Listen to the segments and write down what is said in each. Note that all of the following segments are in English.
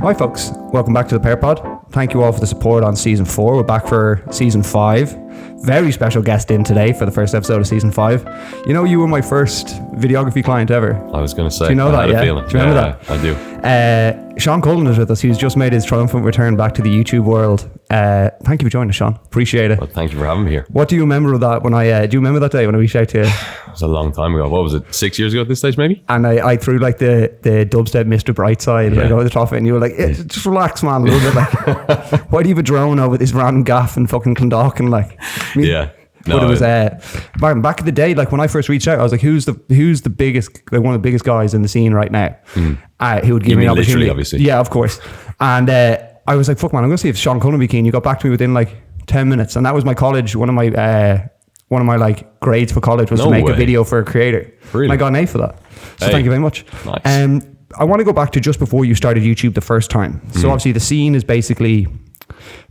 Hi folks, welcome back to the Pear Pod. Thank you all for the support on season 4. We're back for season 5. Very special guest in today for the first episode of season 5. You know, you were my first videography client ever. I was going to say, do you know I that? had a feeling. Do you remember that? I do. Sean Cullen is with us. He's just made his triumphant return back to the YouTube world. Thank you for joining us, Sean. Appreciate it. Well, thank you for having me here. What do you remember of that? Do you remember that day when I reached out to you? It was a long time ago. What was it? 6 years ago at this stage, maybe? And I threw like the dubstep Mr. Brightside like over the top of it, and you were like, just relax, man, a little bit. Like, why do you have a drone over this random gaff in fucking Clondalkin? Like, Yeah. No, but it was back in the day, like when I first reached out, I was like, who's the biggest, like one of the biggest guys in the scene right now? Who would give me an opportunity? Obviously. Yeah, of course. And I was like, fuck man, I'm gonna see if Sean Cullen would be keen. You got back to me within like 10 minutes, and that was my college. One of my like grades for college was to make a video for a creator. Really? And I got an A for that. So thank you very much. Nice. I want to go back to just before you started YouTube the first time. So obviously the scene is basically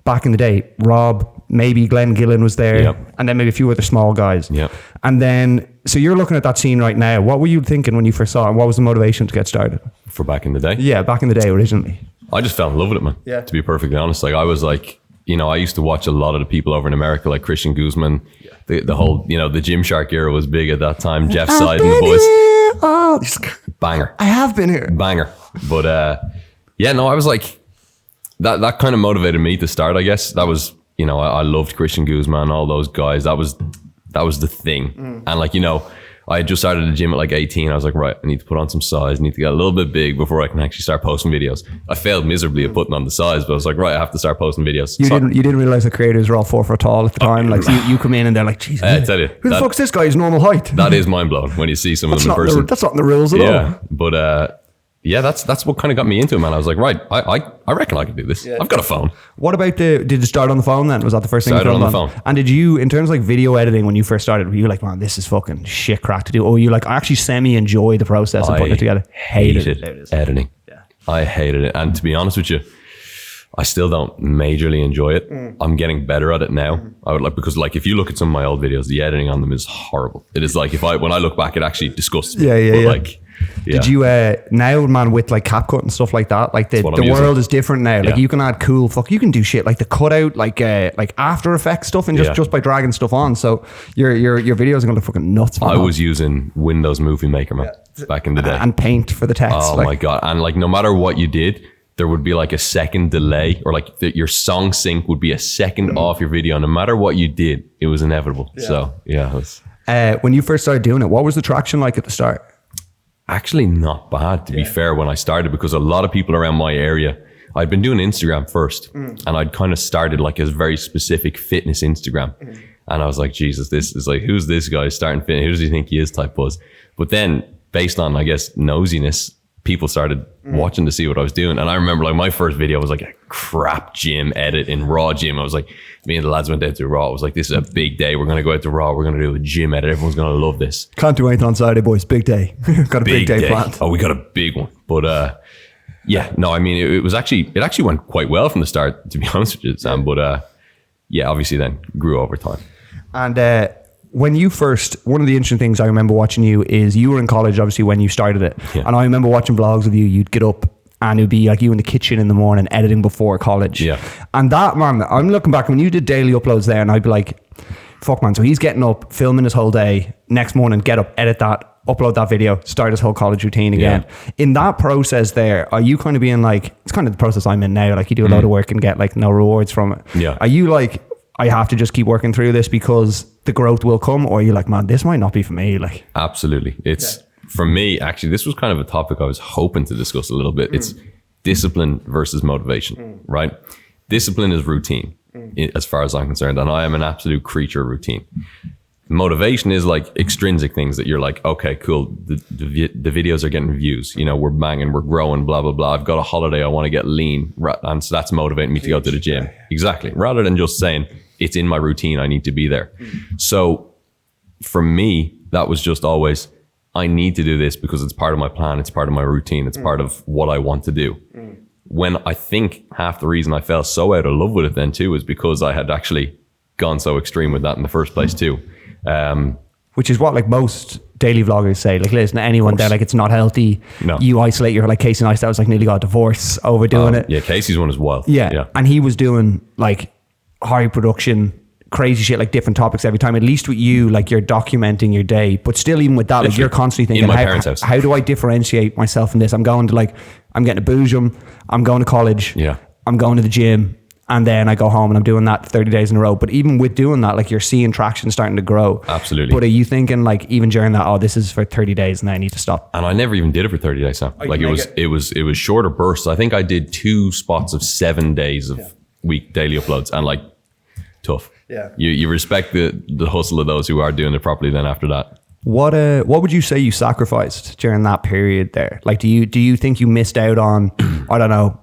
back in the day, Rob, maybe Glenn Gillen was there, and then maybe a few other small guys. Yep. And then, so you're looking at that scene right now. What were you thinking when you first saw it? And what was the motivation to get started? For back in the day? Yeah, back in the day originally. I just fell in love with it, man. Yeah. To be perfectly honest. Like I was like, you know, I used to watch a lot of the people over in America, like Christian Guzman. The whole, you know, the Gymshark era was big at that time. Jeff Side and the boys. Oh, Banger. I have been here. Banger. But I was like, that kind of motivated me to start, I guess. That was, you know, I loved Christian Guzman, all those guys. That was the thing. And like, you know, I had just started the gym at like 18. I was like, right, I need to put on some size. I need to get a little bit big before I can actually start posting videos. I failed miserably at putting on the size, but I was like, right, I have to start posting videos. You didn't realize the creators were all 4 foot tall at the time. Like, so you come in and they're like, Jesus, I tell you, who the fuck's this guy's normal height? That is mind blowing when you see some of them in person. That's not in the rules at all. Yeah, but that's what kind of got me into it, man. I was like, right, I reckon I can do this. Yeah. I've got a phone. What about did you start on the phone then? Was that the first thing you started on the phone? And did you, in terms of like video editing, when you first started, were you like, man, this is fucking shit crack to do? Or were you like, I actually semi-enjoy the process of putting it together? Hated editing. Yeah. I hated it. And to be honest with you, I still don't majorly enjoy it. I'm getting better at it now. I would like, because like if you look at some of my old videos, the editing on them is horrible. It is like when I look back, it actually disgusts me. Yeah. Like, did you now, man, with like CapCut and stuff like that, like the world is different now. Like you can add you can do shit like the cutout, like After Effects stuff, and just by dragging stuff on. So your videos are gonna look fucking nuts. I was using Windows Movie Maker, man, back in the day, and Paint for the text. Oh my god! And like no matter what you did, there would be like a second delay, or like your song sync would be a second off your video. No matter what you did, it was inevitable. Yeah. So yeah, it was. When you first started doing it, what was the traction like at the start? Actually not bad, to be fair, when I started, because a lot of people around my area, I'd been doing Instagram first, and I'd kind of started like a very specific fitness Instagram. And I was like, Jesus, this is like, who's this guy starting fitness? Who does he think he is type buzz? But then based on, I guess, nosiness, people started watching to see what I was doing. And I remember like my first video was like a crap gym edit in Raw Gym. I was like, me and the lads went out to Raw. I was like, this is a big day. We're going to go out to Raw. We're going to do a gym edit. Everyone's going to love this. Can't do anything on Saturday, boys. Big day. Got a big day planned. Oh, we got a big one. But I mean, it actually went quite well from the start, to be honest with you, Sam. But obviously then grew over time. And when you first, one of the interesting things I remember watching you is you were in college, obviously, when you started it. Yeah. And I remember watching vlogs of you. You'd get up and it'd be like you in the kitchen in the morning editing before college. Yeah. And that, man, I'm looking back when you did daily uploads there, and I'd be like, fuck, man. So he's getting up, filming his whole day. Next morning, get up, edit that, upload that video, start his whole college routine again. Yeah. In that process there, are you kind of being like, it's kind of the process I'm in now. Like you do a lot of work and get like no rewards from it. Yeah. Are you like, I have to just keep working through this because the growth will come, or are you like, man, this might not be for me? Like, absolutely. It's for me, actually, this was kind of a topic I was hoping to discuss a little bit. It's discipline versus motivation, right? Discipline is routine as far as I'm concerned. And I am an absolute creature of routine. Motivation is like extrinsic things that you're like, okay, cool. The videos are getting views, you know, we're banging, we're growing, blah, blah, blah. I've got a holiday. I want to get lean. And so that's motivating me to go to the gym. Exactly. Rather than just saying it's in my routine, I need to be there. So for me, that was just always, I need to do this because it's part of my plan. It's part of my routine. It's part of what I want to do. When I think half the reason I fell so out of love with it then too is because I had actually gone so extreme with that in the first place too. Which is what like most daily vloggers say, like, listen, anyone there, like, it's not healthy. No. You isolate your, like Casey Neistat was like nearly got a divorce over doing it. Yeah, Casey's one is wild. Yeah. And he was doing like high production, crazy shit, like different topics every time. At least with you, like, you're documenting your day, but still, even with that, like, you're constantly thinking, in my parents' house. How do I differentiate myself in this? I'm going to, like, I'm getting a boojum, I'm going to college, I'm going to the gym, and then I go home and I'm doing that 30 days in a row. But even with doing that, like, you're seeing traction starting to grow. Absolutely. But are you thinking, like, even during that, oh, this is for 30 days and then I need to stop? And I never even did it for 30 days, Sam. Like, it was shorter bursts. I think I did 2 spots of 7 days of week daily uploads, and like, tough. Yeah. You respect the hustle of those who are doing it properly then after that. What would you say you sacrificed during that period there? Like, do you think you missed out on, I don't know,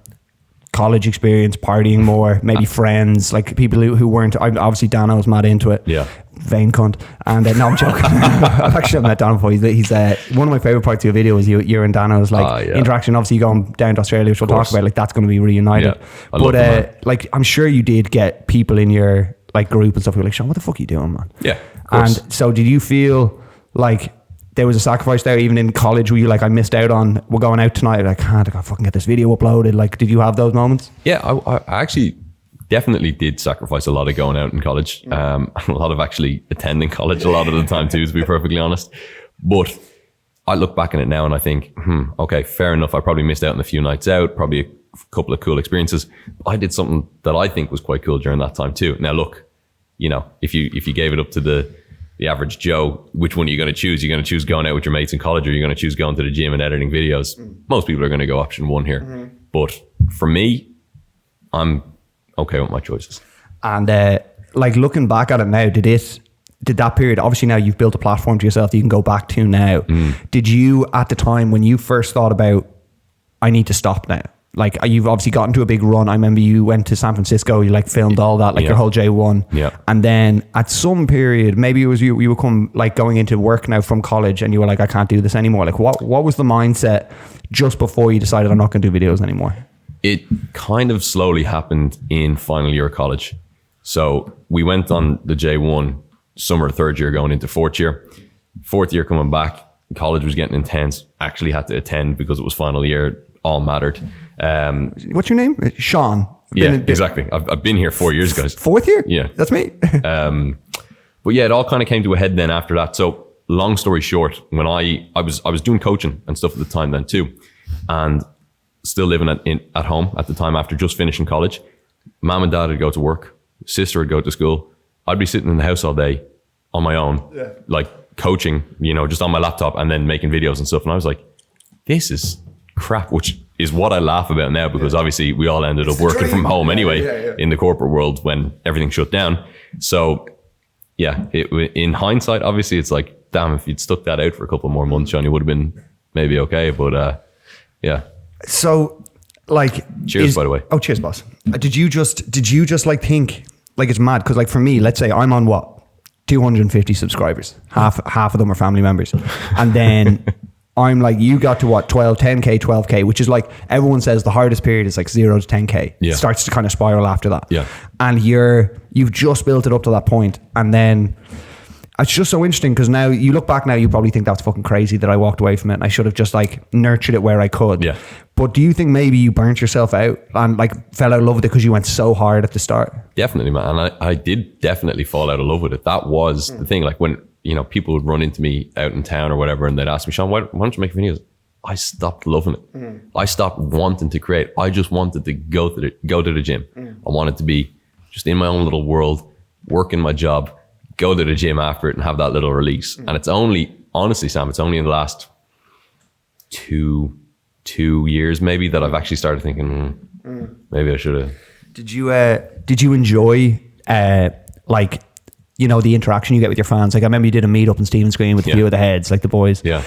college experience, partying more, maybe friends, like people who weren't, obviously Dano was mad into it. Yeah. Vain cunt. And no, I'm joking. I've actually met Dano before. He's one of my favorite parts of your video is you and Dano's like interaction. Obviously going down to Australia, which we'll talk about, like, that's going to be reunited. Yeah, but like, I'm sure you did get people in your like group and stuff who were like, Sean, what the fuck are you doing, man? Yeah. And so did you feel like there was a sacrifice there even in college? Were you like, I missed out on, we're going out tonight, I can't, I gotta fucking get this video uploaded? Like, did you have those moments? Yeah, I actually definitely did sacrifice a lot of going out in college, and a lot of actually attending college a lot of the time too, to be perfectly honest. But I look back on it now and I think, okay, fair enough. I probably missed out on a few nights out, probably a couple of cool experiences. I did something that I think was quite cool during that time too. Now look, you know, if you gave it up to the average Joe, which one are you going to choose? You're going to choose going out with your mates in college, or you're going to choose going to the gym and editing videos? Most people are going to go option 1 here. But for me, I'm okay with my choices. And like, looking back at it now, did that period, obviously now you've built a platform to yourself that you can go back to now. Did you, at the time when you first thought about, I need to stop now, like, you've obviously gotten to a big run. I remember you went to San Francisco, you like filmed all that, like your whole J1. Yeah. And then at some period, maybe it was you were like going into work now from college and you were like, I can't do this anymore. Like, what was the mindset just before you decided I'm not going to do videos anymore? It kind of slowly happened in final year of college. So we went on the J1 summer, 3rd year going into 4th year. 4th year coming back, college was getting intense. Actually had to attend because it was final year, all mattered. What's your name? Sean. Exactly. I've been here 4 years, guys. 4th year? Yeah. That's me. But yeah, it all kind of came to a head then after that. So long story short, when I was doing coaching and stuff at the time then too, and still living at home at the time after just finishing college. Mom and dad would go to work, sister would go to school. I'd be sitting in the house all day on my own, like coaching, you know, just on my laptop and then making videos and stuff. And I was like, this is crap, which is what I laugh about now, because obviously we all ended up working from home anyway in the corporate world when everything shut down. So yeah, in hindsight, obviously it's like, damn, if you'd stuck that out for a couple more months, Sean, you would have been maybe okay. But yeah. So, like, cheers, by the way. Oh, cheers, boss. Did you just like think, like, it's mad? Because like for me, let's say I'm on what, 250 subscribers. Half of them are family members, and then I'm like, you got to what, 10k, 12k, which is like, everyone says the hardest period is like 0 to 10k. It starts to kind of spiral after that. Yeah, and you've just built it up to that point, and then. It's just so interesting because now you look back now, you probably think that's fucking crazy that I walked away from it and I should have just like nurtured it where I could. Yeah. But do you think maybe you burnt yourself out and like fell out of love with it because you went so hard at the start? Definitely, man. And I did definitely fall out of love with it. That was the thing. Like when, you know, people would run into me out in town or whatever and they'd ask me, Sean, why don't you make videos? I stopped loving it. I stopped wanting to create. I just wanted to go to the gym. I wanted to be just in my own little world, working my job, go to the gym after it and have that little release. And it's only, honestly, Sam, it's only in the last two years maybe that I've actually started thinking, maybe I should have. Did you enjoy like, you know, the interaction you get with your fans? Like I remember you did a meetup in Stephen's Green with a few of the heads, like the boys. Yeah.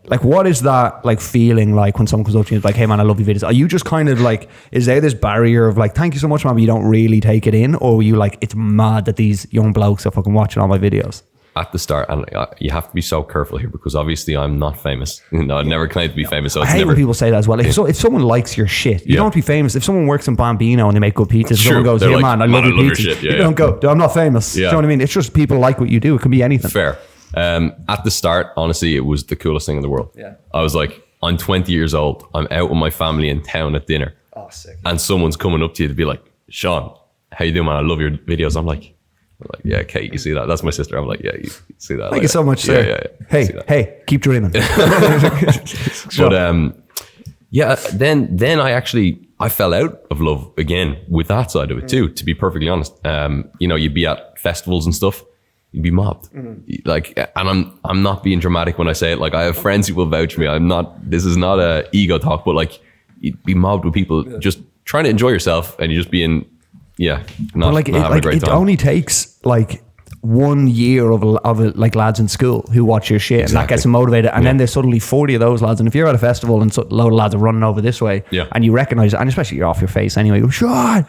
Like what is that like feeling like when someone comes up to you and is like, hey man, I love your videos? Are you just kind of like, is there this barrier of like, thank you so much man, but you don't really take it in? Or were you like, it's mad that these young blokes are fucking watching all my videos? At the start, and you have to be so careful here because obviously I'm not famous. No, I'd never claimed to be famous. So I hate when people say that as well. If someone likes your shit, you don't have to be famous. If someone works in Bambino and they make good pizzas, someone goes, yeah, like, man, I love your pizza. You don't go, I'm not famous. You know what I mean? It's just people like what you do. It can be anything. Fair. At the start, honestly, it was the coolest thing in the world. Yeah. I was like, I'm 20 years old. I'm out with my family in town at dinner. Oh, sick. And someone's coming up to you to be like, Sean, how you doing, man? I love your videos. I'm like, yeah, Kate, you see that? That's my sister. I'm like, yeah, you see that? Thank you so much, sir. Yeah. Hey, keep dreaming. But then I fell out of love again with that side of it too, to be perfectly honest. You'd be at festivals and stuff, you'd be mobbed. Like, and I'm not being dramatic when I say it. Like, I have friends who will vouch for me. This is not a ego talk, but like, you'd be mobbed with people just trying to enjoy yourself, and you're just being, not having a great time. It only takes like 1 year of like lads in school who watch your shit, and that gets them motivated, and then there's suddenly 40 of those lads, and if you're at a festival and a load of lads are running over this way, and you recognize it, and especially you're off your face anyway, you go, sure.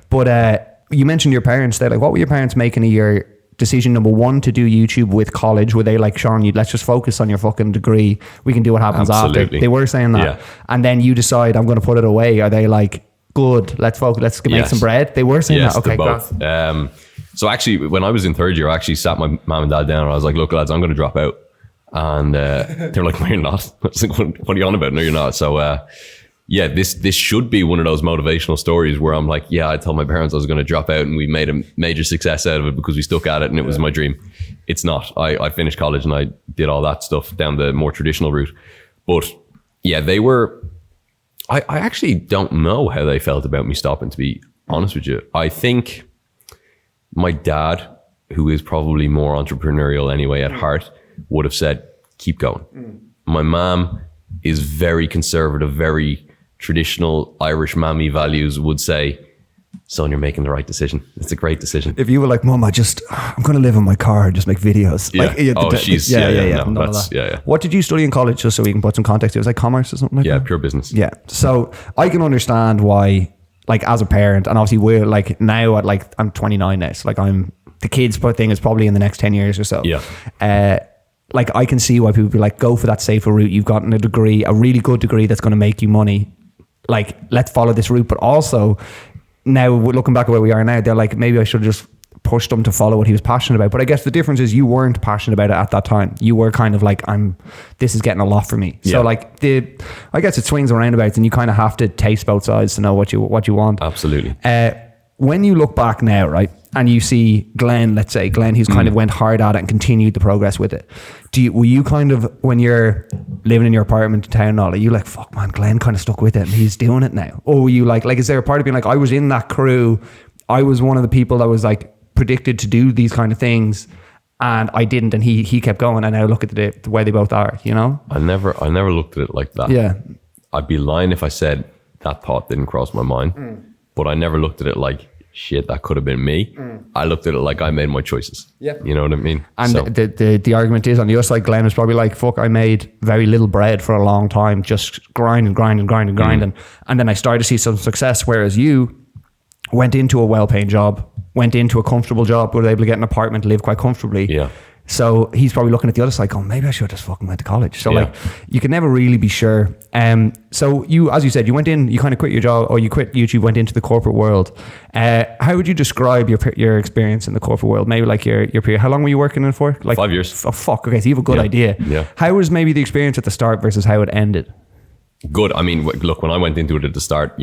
But you mentioned your parents there. Like, what were your parents making of your decision, number one, to do YouTube with college? Were they like, Sean, let's just focus on your fucking degree, we can do what happens after? They were saying that, and then you decide, I'm going to put it away. Are they like, good, let's focus, let's make some bread? They were saying that. Okay, both. So actually, when I was in third year, I actually sat my mom and dad down and I was like, look, lads, I'm going to drop out. And they're like, no, you're not. I was like, what are you on about? No, you're not. So this should be one of those motivational stories where I'm like, I told my parents I was going to drop out, and we made a major success out of it because we stuck at it, and it was my dream. It's not. I finished college and I did all that stuff down the more traditional route. But they were... I actually don't know how they felt about me stopping, to be honest with you. I think my dad, who is probably more entrepreneurial anyway at heart, would have said, keep going. My mom is very conservative, very traditional Irish mammy values, would say, son, you're making the right decision. It's a great decision. If you were like, Mum, I'm going to live in my car and just make videos. What did you study in college, just so we can put some context? It was like commerce or something like that? Yeah, pure business. Yeah. So I can understand why, like, as a parent, and obviously we're like now I'm 29 now. So like the kids thing is probably in the next 10 years or so. Yeah. Like, I can see why people be like, go for that safer route. You've gotten a degree, a really good degree that's going to make you money. Like, let's follow this route. But also, now looking back at where we are now, they're like, maybe I should have just pushed him to follow what he was passionate about. But I guess the difference is you weren't passionate about it at that time. You were kind of like, this is getting a lot for me. So like I guess it swings and roundabouts, and you kind of have to taste both sides to know what you want. Absolutely. When you look back now, right, and you see Glenn, let's say Glenn, who's kind of went hard at it and continued the progress with it. Were you kind of, when you're living in your apartment in town and all, are you like, fuck man, Glenn kind of stuck with it and he's doing it now? Or were you like, is there a part of being like, I was in that crew, I was one of the people that was like predicted to do these kind of things, and I didn't, and he kept going, and now look at the way they both are, you know? I never looked at it like that. Yeah. I'd be lying if I said that thought didn't cross my mind, but I never looked at it like, shit, that could have been me. I looked at it like I made my choices. Yeah. You know what I mean? And so, the argument is, on the other side, Glenn is probably like, fuck, I made very little bread for a long time, just grinding. And then I started to see some success, whereas you went into a well-paying job, went into a comfortable job, were able to get an apartment, live quite comfortably. Yeah. So he's probably looking at the other side going, maybe I should have just fucking went to college. So like, you can never really be sure. So you, as you said, you went in, you kind of quit your job, or you quit YouTube, went into the corporate world. How would you describe your experience in the corporate world? Maybe like your period. How long were you working in for? Like 5 years. Oh fuck. Okay. So you have a good idea. Yeah. How was maybe the experience at the start versus how it ended? Good. I mean, look, when I went into it at the start,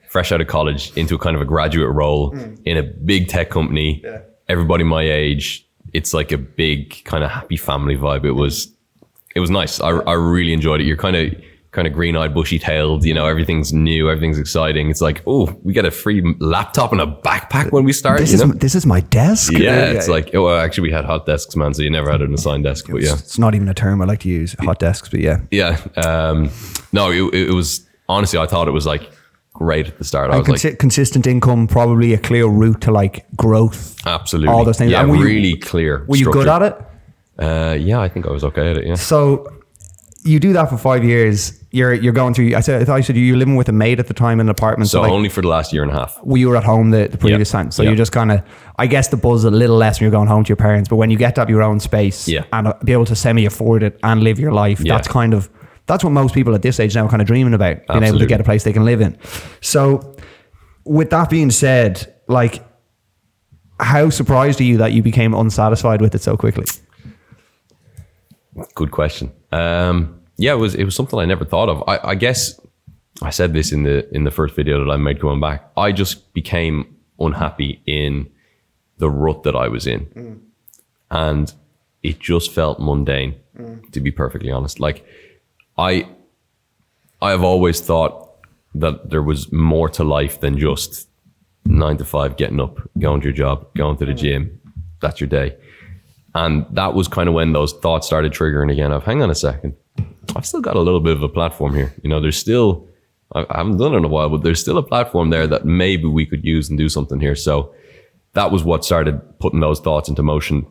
fresh out of college, into a kind of a graduate role in a big tech company, everybody my age, it's like a big kind of happy family vibe. It was nice. I really enjoyed it. You're kind of green-eyed, bushy-tailed, everything's new, everything's exciting. It's like, oh, we get a free laptop and a backpack when we start. This is my desk. Yeah, it's like, actually we had hot desks, man, so you never had an assigned desk, but yeah. It's not even a term I like to use, hot desks, but yeah. Yeah. No, it was, honestly, I thought it was like great at the start. I was like, consistent income, probably a clear route to like growth. Absolutely. All those things. Yeah, really clear. Were you good at it? Yeah, I think I was okay at it. Yeah. So you do that for 5 years. You're going through. I thought you said you were living with a maid at the time in an apartment. So like, only for the last year and a half. You were at home the previous time. So you're just kind of, I guess the buzz a little less when you're going home to your parents. But when you get to have your own space and be able to semi-afford it and live your life, that's what most people at this age now are kind of dreaming about, being able to get a place they can live in. So with that being said, like, how surprised are you that you became unsatisfied with it so quickly? Good question. Yeah, it was something I never thought of. I guess I said this in the first video that I made going back. I just became unhappy in the rut that I was in. And it just felt mundane, to be perfectly honest. Like I have always thought that there was more to life than just 9 to 5, getting up, going to your job, going to the gym. That's your day. And that was kind of when those thoughts started triggering again of, hang on a second, I've still got a little bit of a platform here. You know, there's still, I haven't done it in a while, but there's still a platform there that maybe we could use and do something here. So that was what started putting those thoughts into motion.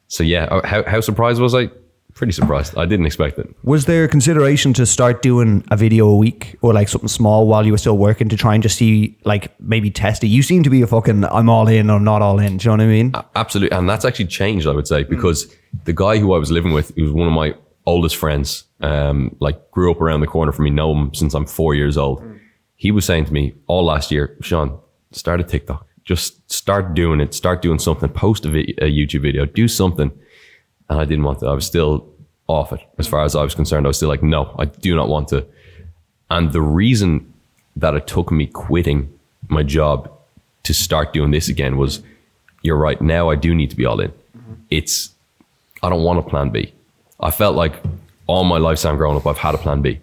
So yeah, how surprised was I? Pretty surprised. I didn't expect it. Was there consideration to start doing a video a week or like something small while you were still working to try and just see, like maybe test it? You seem to be a fucking I'm all in or not all in. Do you know what I mean? Absolutely. And that's actually changed, I would say, because the guy who I was living with, he was one of my oldest friends, like grew up around the corner from me, know him since I'm 4 years old. He was saying to me all last year, Sean, start a TikTok. Just start doing it. Start doing something. Post a YouTube video. Do something. And I didn't want to. I was still off it as far as I was concerned. I was still like, no, I do not want to. And the reason that it took me quitting my job to start doing this again was, you're right, now I do need to be all in. I don't want a plan B. I felt like all my lifetime growing up, I've had a plan B.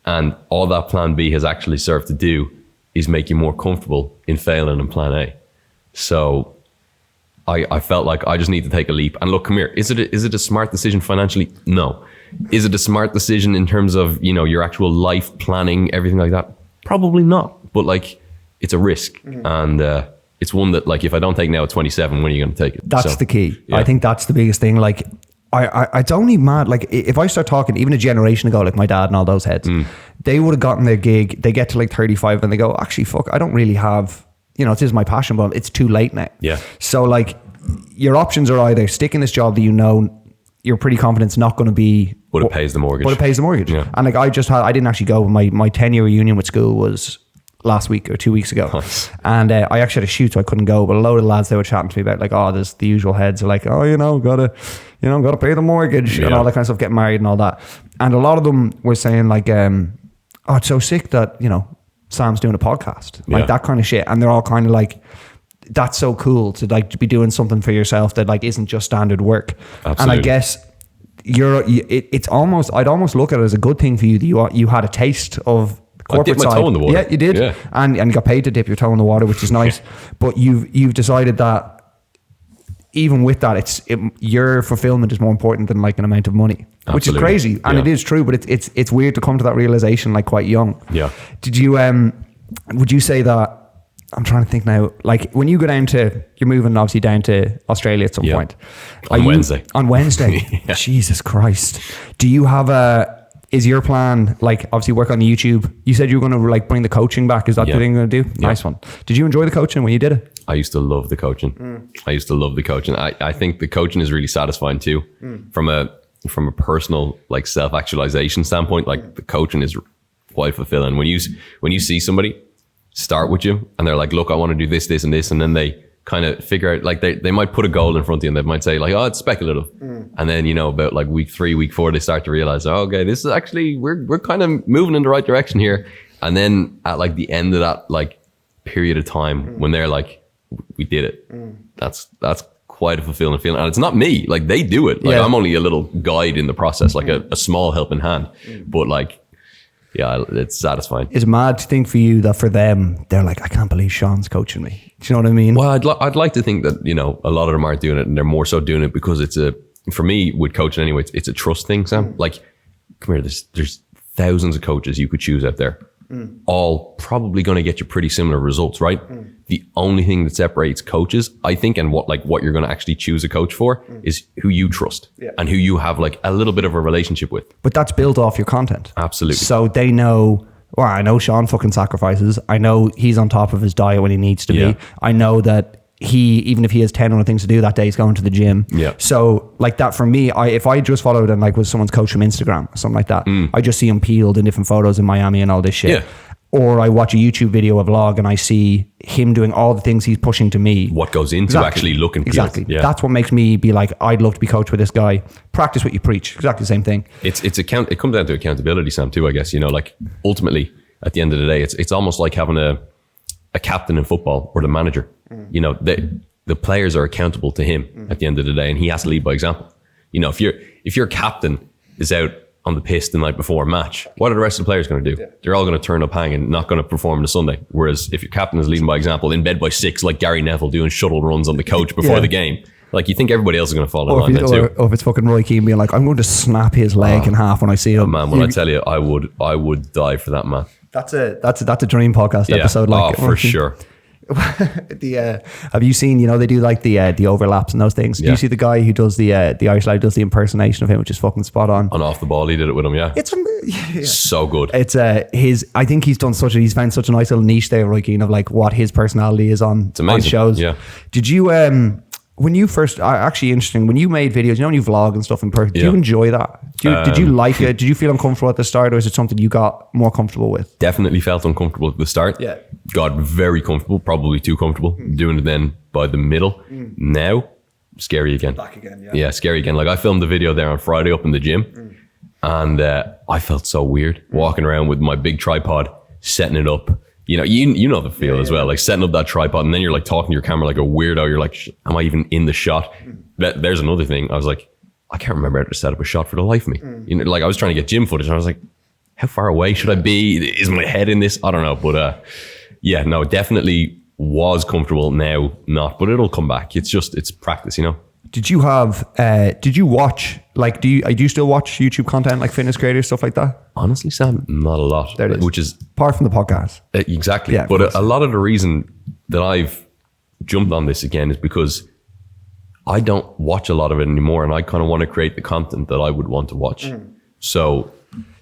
And all that plan B has actually served to do is make you more comfortable in failing in plan A. So I felt like I just need to take a leap. And look, come here. Is it a smart decision financially? No. Is it a smart decision in terms of, you know, your actual life planning, everything like that? Probably not. But like, it's a risk. And it's one that, like, if I don't take now at 27, when are you going to take it? That's the key. Yeah. I think that's the biggest thing. Like, I don't even mad. Like, if I start talking, even a generation ago, like my dad and all those heads, they would have gotten their gig. They get to like 35 and they go, actually, fuck, I don't really have, you know, this is my passion, but it's too late now. Yeah. So like, your options are either stick in this job that you know you're pretty confident it's not going to be, but it pays the mortgage. But it pays the mortgage. Yeah. And like, I didn't actually go. My 10-year reunion with school was last week or 2 weeks ago. Nice. And I actually had a shoot, so I couldn't go. But a load of lads, they were chatting to me about like, oh, there's the usual heads are like, oh, gotta pay the mortgage and all that kind of stuff, get married and all that. And a lot of them were saying like, oh, it's so sick that, you know, Sam's doing a podcast, like that kind of shit. And they're all kind of like, that's so cool to like to be doing something for yourself that like isn't just standard work. Absolutely. And I guess it's almost, I'd almost look at it as a good thing for you that you had a taste of corporate side. I dipped my toe in the water. Yeah, you did. Yeah. And you got paid to dip your toe in the water, which is nice. But you've decided that even with that, your fulfillment is more important than like an amount of money. Absolutely. Which is crazy. And it is true, but it's weird to come to that realization like quite young. Yeah. Did you would you say that, I'm trying to think now, like when you go down to, you're moving obviously down to Australia at some point. On Wednesday. On Wednesday. Yeah. Jesus Christ. Do you have is your plan, like obviously work on the YouTube? You said you were going to like bring the coaching back. Is that the thing you're going to do? Yeah. Nice one. Did you enjoy the coaching when you did it? I used to love the coaching. I used to love the coaching. I think the coaching is really satisfying too. From a personal like self-actualization standpoint, like the coaching is quite fulfilling. When you see somebody start with you and they're like, look, I want to do this, this, and this. And then they kind of figure out, like they might put a goal in front of you and they might say like, oh, it's speculative. And then, you know, about like week 3, week 4, they start to realize, oh, okay, this is actually, we're kind of moving in the right direction here. And then at like the end of that like period of time when they're like, we did it. That's quite a fulfilling feeling. And it's not me, like they do it. Like I'm only a little guide in the process, like a small helping hand, but like, yeah, it's satisfying. It's mad to think for you that for them, they're like, I can't believe Sean's coaching me. Do you know what I mean? Well, I'd like to think that, you know, a lot of them aren't doing it and they're more so doing it because for me with coaching anyway, it's a trust thing, Sam. Like, come here, there's thousands of coaches you could choose out there. All probably going to get you pretty similar results, right? The only thing that separates coaches, I think, and what you're going to actually choose a coach for is who you trust and who you have like a little bit of a relationship with. But that's built off your content. Absolutely. So they know, well, I know Sean fucking sacrifices. I know he's on top of his diet when he needs to be. I know that even if he has 10 other things to do that day, he's going to the gym. Yeah. So like that for me, if I just followed and like was someone's coach from Instagram or something like that, I just see him peeled in different photos in Miami and all this shit. Yeah. or I watch a YouTube video, a vlog, and I see him doing all the things he's pushing to me. What goes into actually looking peeled. Exactly. Yeah. That's what makes me be like, I'd love to be coached with this guy. Practice what you preach. Exactly the same thing. It comes down to accountability, Sam, too, I guess. You know, like ultimately at the end of the day, it's almost like having a captain in football or the manager. You know, the players are accountable to him at the end of the day, and he has to lead by example. You know, if your captain is out on the piss the night before a match, what are the rest of the players going to do? Yeah. They're all going to turn up hanging, not going to perform on the Sunday. Whereas if your captain is leading by example, in bed by 6, like Gary Neville doing shuttle runs on the couch before the game, like you think everybody else is going to follow on then too. Or if it's fucking Roy Keane being like, I'm going to snap his leg in half when I see him. Man, when I tell you, I would die for that man. That's a dream podcast episode. Like, for sure. Have you seen, you know, they do like the overlaps and those things. Do you see the guy who does the Irish lad does the impersonation of him, which is fucking spot on. And off the ball, he did it with him. It's so good. It's I think he's found such a nice little niche there, Roy Keane, of like what his personality is on shows. Yeah. Did you when you first, actually interesting, when you made videos, you know, when you vlog and stuff in person, do you enjoy that? Did you like it? Did you feel uncomfortable at the start, or is it something you got more comfortable with? Definitely felt uncomfortable at the start. Yeah. Got very comfortable, probably too comfortable. Doing it then by the middle. Now, scary again. Back again, yeah, scary again. Like I filmed the video there on Friday up in the gym, and I felt so weird walking around with my big tripod, setting it up. You know, you know the feel as well, like setting up that tripod, and then you're like talking to your camera like a weirdo. You're like, am I even in the shot? There's another thing. I was like, I can't remember how to set up a shot for the life of me. You know, like I was trying to get gym footage, and I was like, how far away should I be? Is my head in this? I don't know. But yeah, no, definitely was comfortable. Now not, but it'll come back. It's practice, you know. Did you watch, like, do you still watch YouTube content, like fitness creators, stuff like that? Honestly, Sam, not a lot. There it is. Which is apart from the podcast. Exactly. Yeah, but a lot of the reason that I've jumped on this again is because I don't watch a lot of it anymore, and I kind of want to create the content that I would want to watch. So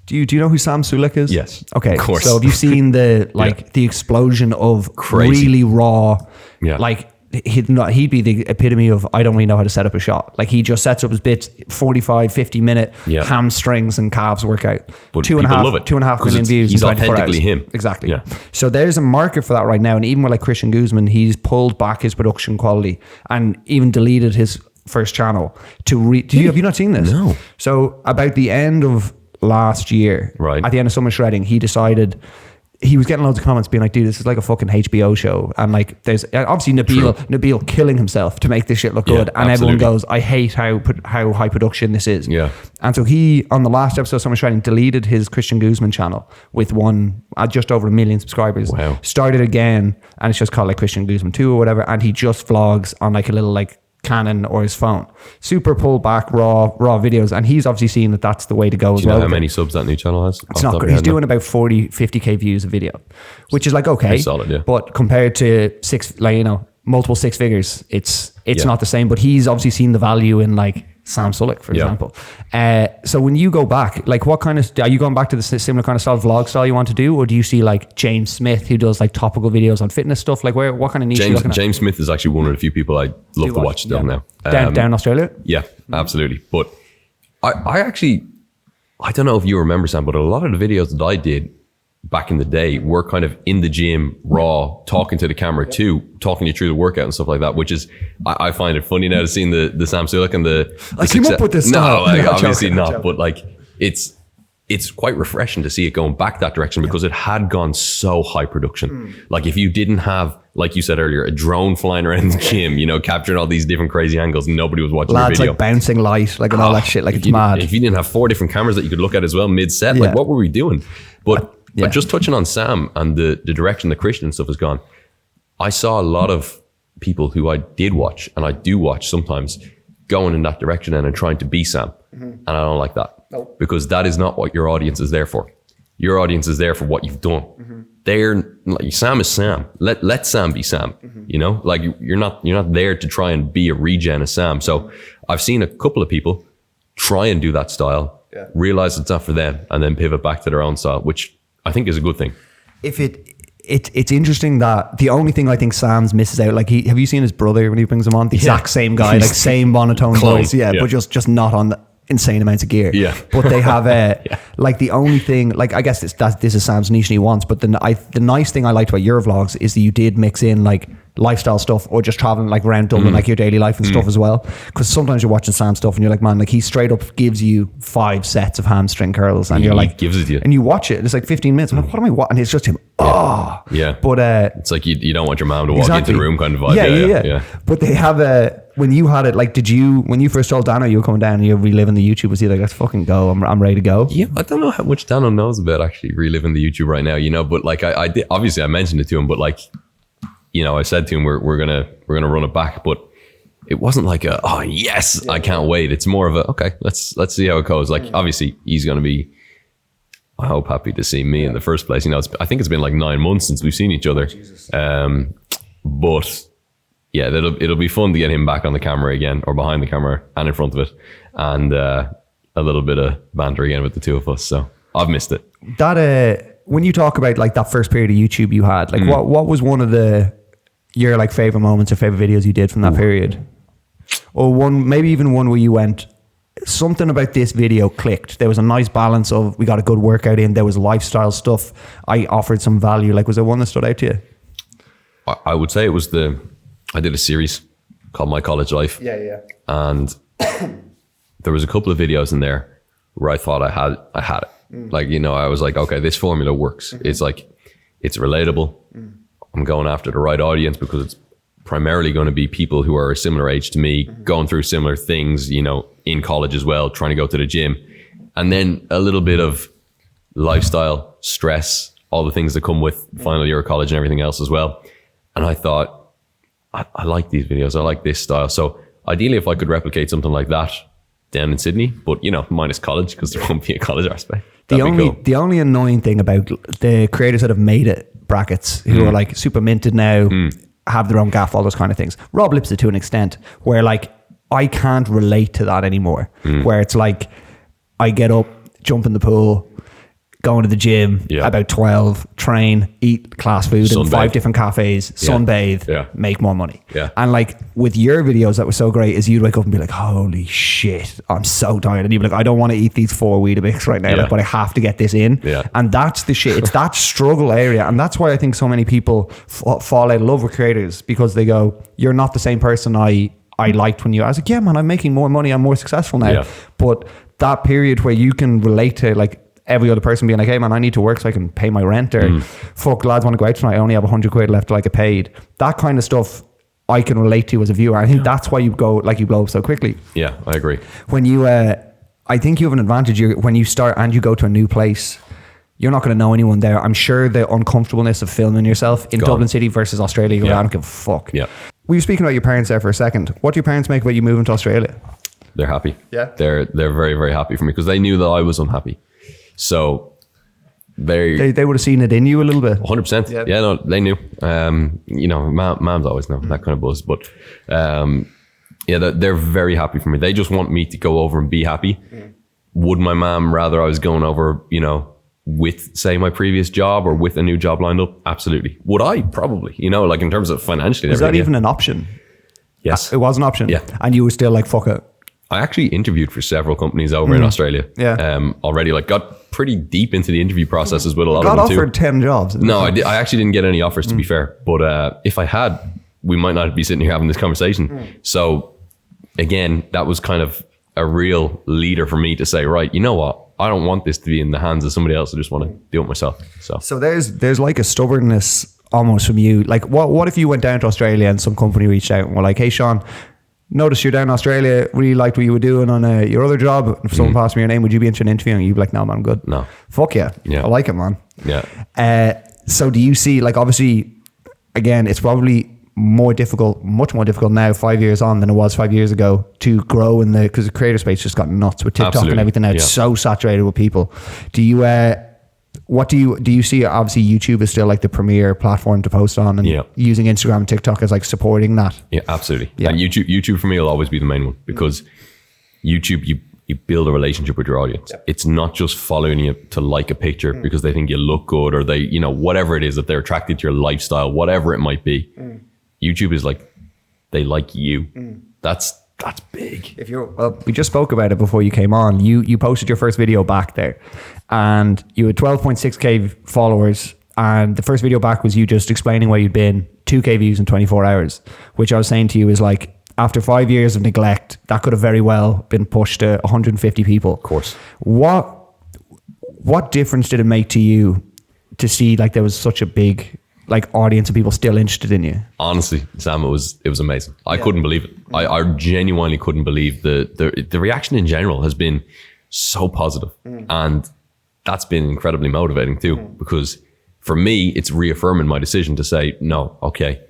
do you know who Sam Sulek is? Yes. Okay. Of course. So have you seen the the explosion of crazy, really raw, like he'd be the epitome of, I don't really know how to set up a shot. Like he just sets up his bits, 45, 50 minute hamstrings and calves workout. But 2.5 million views. He's authentically him. Exactly. Yeah. So there's a market for that right now. And even with like Christian Guzman, he's pulled back his production quality and even deleted his first channel to have you not seen this? No. So about the end of last year, right, at the end of Summer Shredding, he decided, he was getting loads of comments being like, dude, this is like a fucking HBO show. And like, there's obviously Nabil killing himself to make this shit look good. And everyone goes, I hate how high production this is. Yeah. And so he, on the last episode of Summer Shredding, deleted his Christian Guzman channel with just over 1 million subscribers. Wow. Started again, and it's just called like Christian Guzman 2 or whatever. And he just vlogs on like a little like Canon or his phone. Super pulled back, raw videos. And he's obviously seen that that's the way to go as well. Do you know how many subs that new channel has? It's not good. He's doing about 40, 50k views a video, which is like, okay. Pretty solid, yeah. But compared to multiple 6 figures, it's not the same. But he's obviously seen the value in like Sam Sulek, for example. So when you go back, like what kind of, are you going back to the similar kind of vlog style you want to do? Or do you see like James Smith who does like topical videos on fitness stuff? Like what kind of niche are you looking at? James Smith is actually one of the few people I love to watch still now. Down in Australia? Yeah, absolutely. But I actually, I don't know if you remember, Sam, but a lot of the videos that I did back in the day were kind of in the gym, raw, talking to the camera too, talking you through the workout and stuff like that, which is, I find it funny now to seeing the Sam Sulek and the I came up with this style. No, obviously joking, not, but like it's quite refreshing to see it going back that direction because it had gone so high production. Like if you didn't have, like you said earlier, a drone flying around the gym, you know, capturing all these different crazy angles, nobody was watching your video. Like bouncing light, like and all that shit, like it's mad. If you didn't have 4 different cameras that you could look at as well mid-set, like what were we doing? But just touching on Sam and the direction the Christian stuff has gone, I saw a lot of people who I did watch, and I do watch sometimes, going in that direction and trying to be Sam. And I don't like that. Nope. Because that is not what your audience is there for. Your audience is there for what you've done. They're like, Sam is Sam. Let Sam be Sam. You know, like you're not there to try and be a regen of Sam. So I've seen a couple of people try and do that style, realize it's not for them, and then pivot back to their own style, which I think is a good thing. It's interesting that the only thing I think Sam's misses out, like have you seen his brother when he brings him on? The exact same guy, like same monotone voice, but just not on insane amounts of gear. Yeah. But they have like the only thing, like I guess this is Sam's niche and he wants, but the nice thing I liked about your vlogs is that you did mix in like lifestyle stuff or just traveling like around Dublin, like your daily life and stuff as well. Because sometimes you're watching Sam stuff and you're like, man, like he straight up gives you 5 sets of hamstring curls and you're like, gives it to you. And you watch it, it's like 15 minutes. I'm like, what am I watching? And it's just him. Yeah. But it's like you don't want your mom to walk into the room kind of vibe. Yeah. But they have when you had it, like, when you first told Dano you were coming down and you're reliving the YouTube, was he like, let's fucking go, I'm ready to go? Yeah, I don't know how much Dano knows about actually reliving the YouTube right now, you know, but like I did, obviously I mentioned it to him, but like, you know, I said to him, we're gonna run it back, but it wasn't like I can't wait. It's more of a, okay, let's see how it goes. Like, obviously he's going to be, I hope, happy to see me in the first place. You know, I think it's been like 9 months since we've seen each other. But yeah, it'll be fun to get him back on the camera again, or behind the camera and in front of it, and a little bit of banter again with the two of us. So I've missed it. That when you talk about like that first period of YouTube you had, like what was one of your like favorite moments or favorite videos you did from that period? Or maybe even one where you went, something about this video clicked. There was a nice balance of, we got a good workout in, there was lifestyle stuff, I offered some value. Like, was there one that stood out to you? I would say it was I did a series called My College Life. Yeah. And there was a couple of videos in there where I thought I had it. Like, you know, I was like, okay, this formula works. It's like, it's relatable. I'm going after the right audience because it's primarily going to be people who are a similar age to me, going through similar things, you know, in college as well, trying to go to the gym. And then a little bit of lifestyle, stress, all the things that come with final year of college and everything else as well. And I thought, I like these videos. I like this style. So ideally, if I could replicate something like that down in Sydney, but, you know, minus college, because there won't be a college aspect. The only annoying thing about the creators that have made it brackets, who are like super minted now, have their own gaff, all those kind of things. Rob Lips it to an extent, where like I can't relate to that anymore. Where it's like I get up, jump in the pool, go into the gym, about 12, train, eat class food in 5 different cafes, sunbathe, make more money. And like with your videos that were so great is you'd wake up and be like, holy shit, I'm so tired. And you'd be like, I don't want to eat these 4 Weetabix right now, like, but I have to get this in. And that's the shit. It's that struggle area. And that's why I think so many people fall out of love with creators, because they go, you're not the same person I liked when I was like, yeah, man, I'm making more money. I'm more successful now. But that period where you can relate to like every other person being like, hey man, I need to work so I can pay my rent, or fuck, lads want to go out tonight, I only have 100 quid left till I get paid. That kind of stuff I can relate to as a viewer. I think that's why you blow up so quickly. Yeah, I agree. When you, I think you have an advantage when you start and you go to a new place, you're not going to know anyone there. I'm sure the uncomfortableness of filming yourself in Dublin City versus Australia, I don't give a fuck. Yeah. We were speaking about your parents there for a second. What do your parents make about you moving to Australia? They're happy. Yeah. They're very, very happy for me, because they knew that I was unhappy. So they would have seen it in you a little bit. 100%. Yeah, no, they knew. You know, moms always know that kind of buzz. But they're very happy for me. They just want me to go over and be happy. Would my mom rather I was going over, you know, with, say, my previous job or with a new job lined up? Absolutely. Would I? Probably. You know, like in terms of financially. Was that even an option? Yes. It was an option? Yeah. And you were still like, fuck it. I actually interviewed for several companies over in Australia. Yeah. Already, like, got pretty deep into the interview processes with a lot of them too. Got offered 10 jobs. No, I actually didn't get any offers, to be fair. But if I had, we might not be sitting here having this conversation. So again, that was kind of a real leader for me to say, right, you know what? I don't want this to be in the hands of somebody else. I just want to do it myself. So there's like a stubbornness almost from you. Like, what if you went down to Australia and some company reached out and were like, hey, Sean, notice you're down in Australia, really liked what you were doing on your other job. If someone passed me your name, would you be interested in interviewing? You'd be like, no, man, I'm good. No. Fuck yeah. I like it, man. Yeah. So do you see, like, obviously, again, it's probably much more difficult now 5 years on than it was 5 years ago to grow because the creator space just got nuts with TikTok and everything now. It's so saturated with people. Do you what do you see? Obviously YouTube is still like the premier platform to post on, and using Instagram and TikTok as like supporting that. Yeah, absolutely. Yeah. And YouTube for me will always be the main one, because YouTube, you build a relationship with your audience. It's not just following you to like a picture because they think you look good, or they, you know, whatever it is, that they're attracted to your lifestyle, whatever it might be. YouTube is like, they like you. That's That's big. If you're, well, we just spoke about it before you came on. You posted your first video back there, and you had 12.6k followers. And the first video back was you just explaining where you'd been, 2k views in 24 hours, which I was saying to you is like, after 5 years of neglect, that could have very well been pushed to 150 people. Of course. What difference did it make to you to see like there was such a big like audience of people still interested in you? Honestly, Sam, it was amazing. I couldn't believe it. I genuinely couldn't believe the reaction in general has been so positive. And that's been incredibly motivating too, because for me, it's reaffirming my decision to say, no, okay,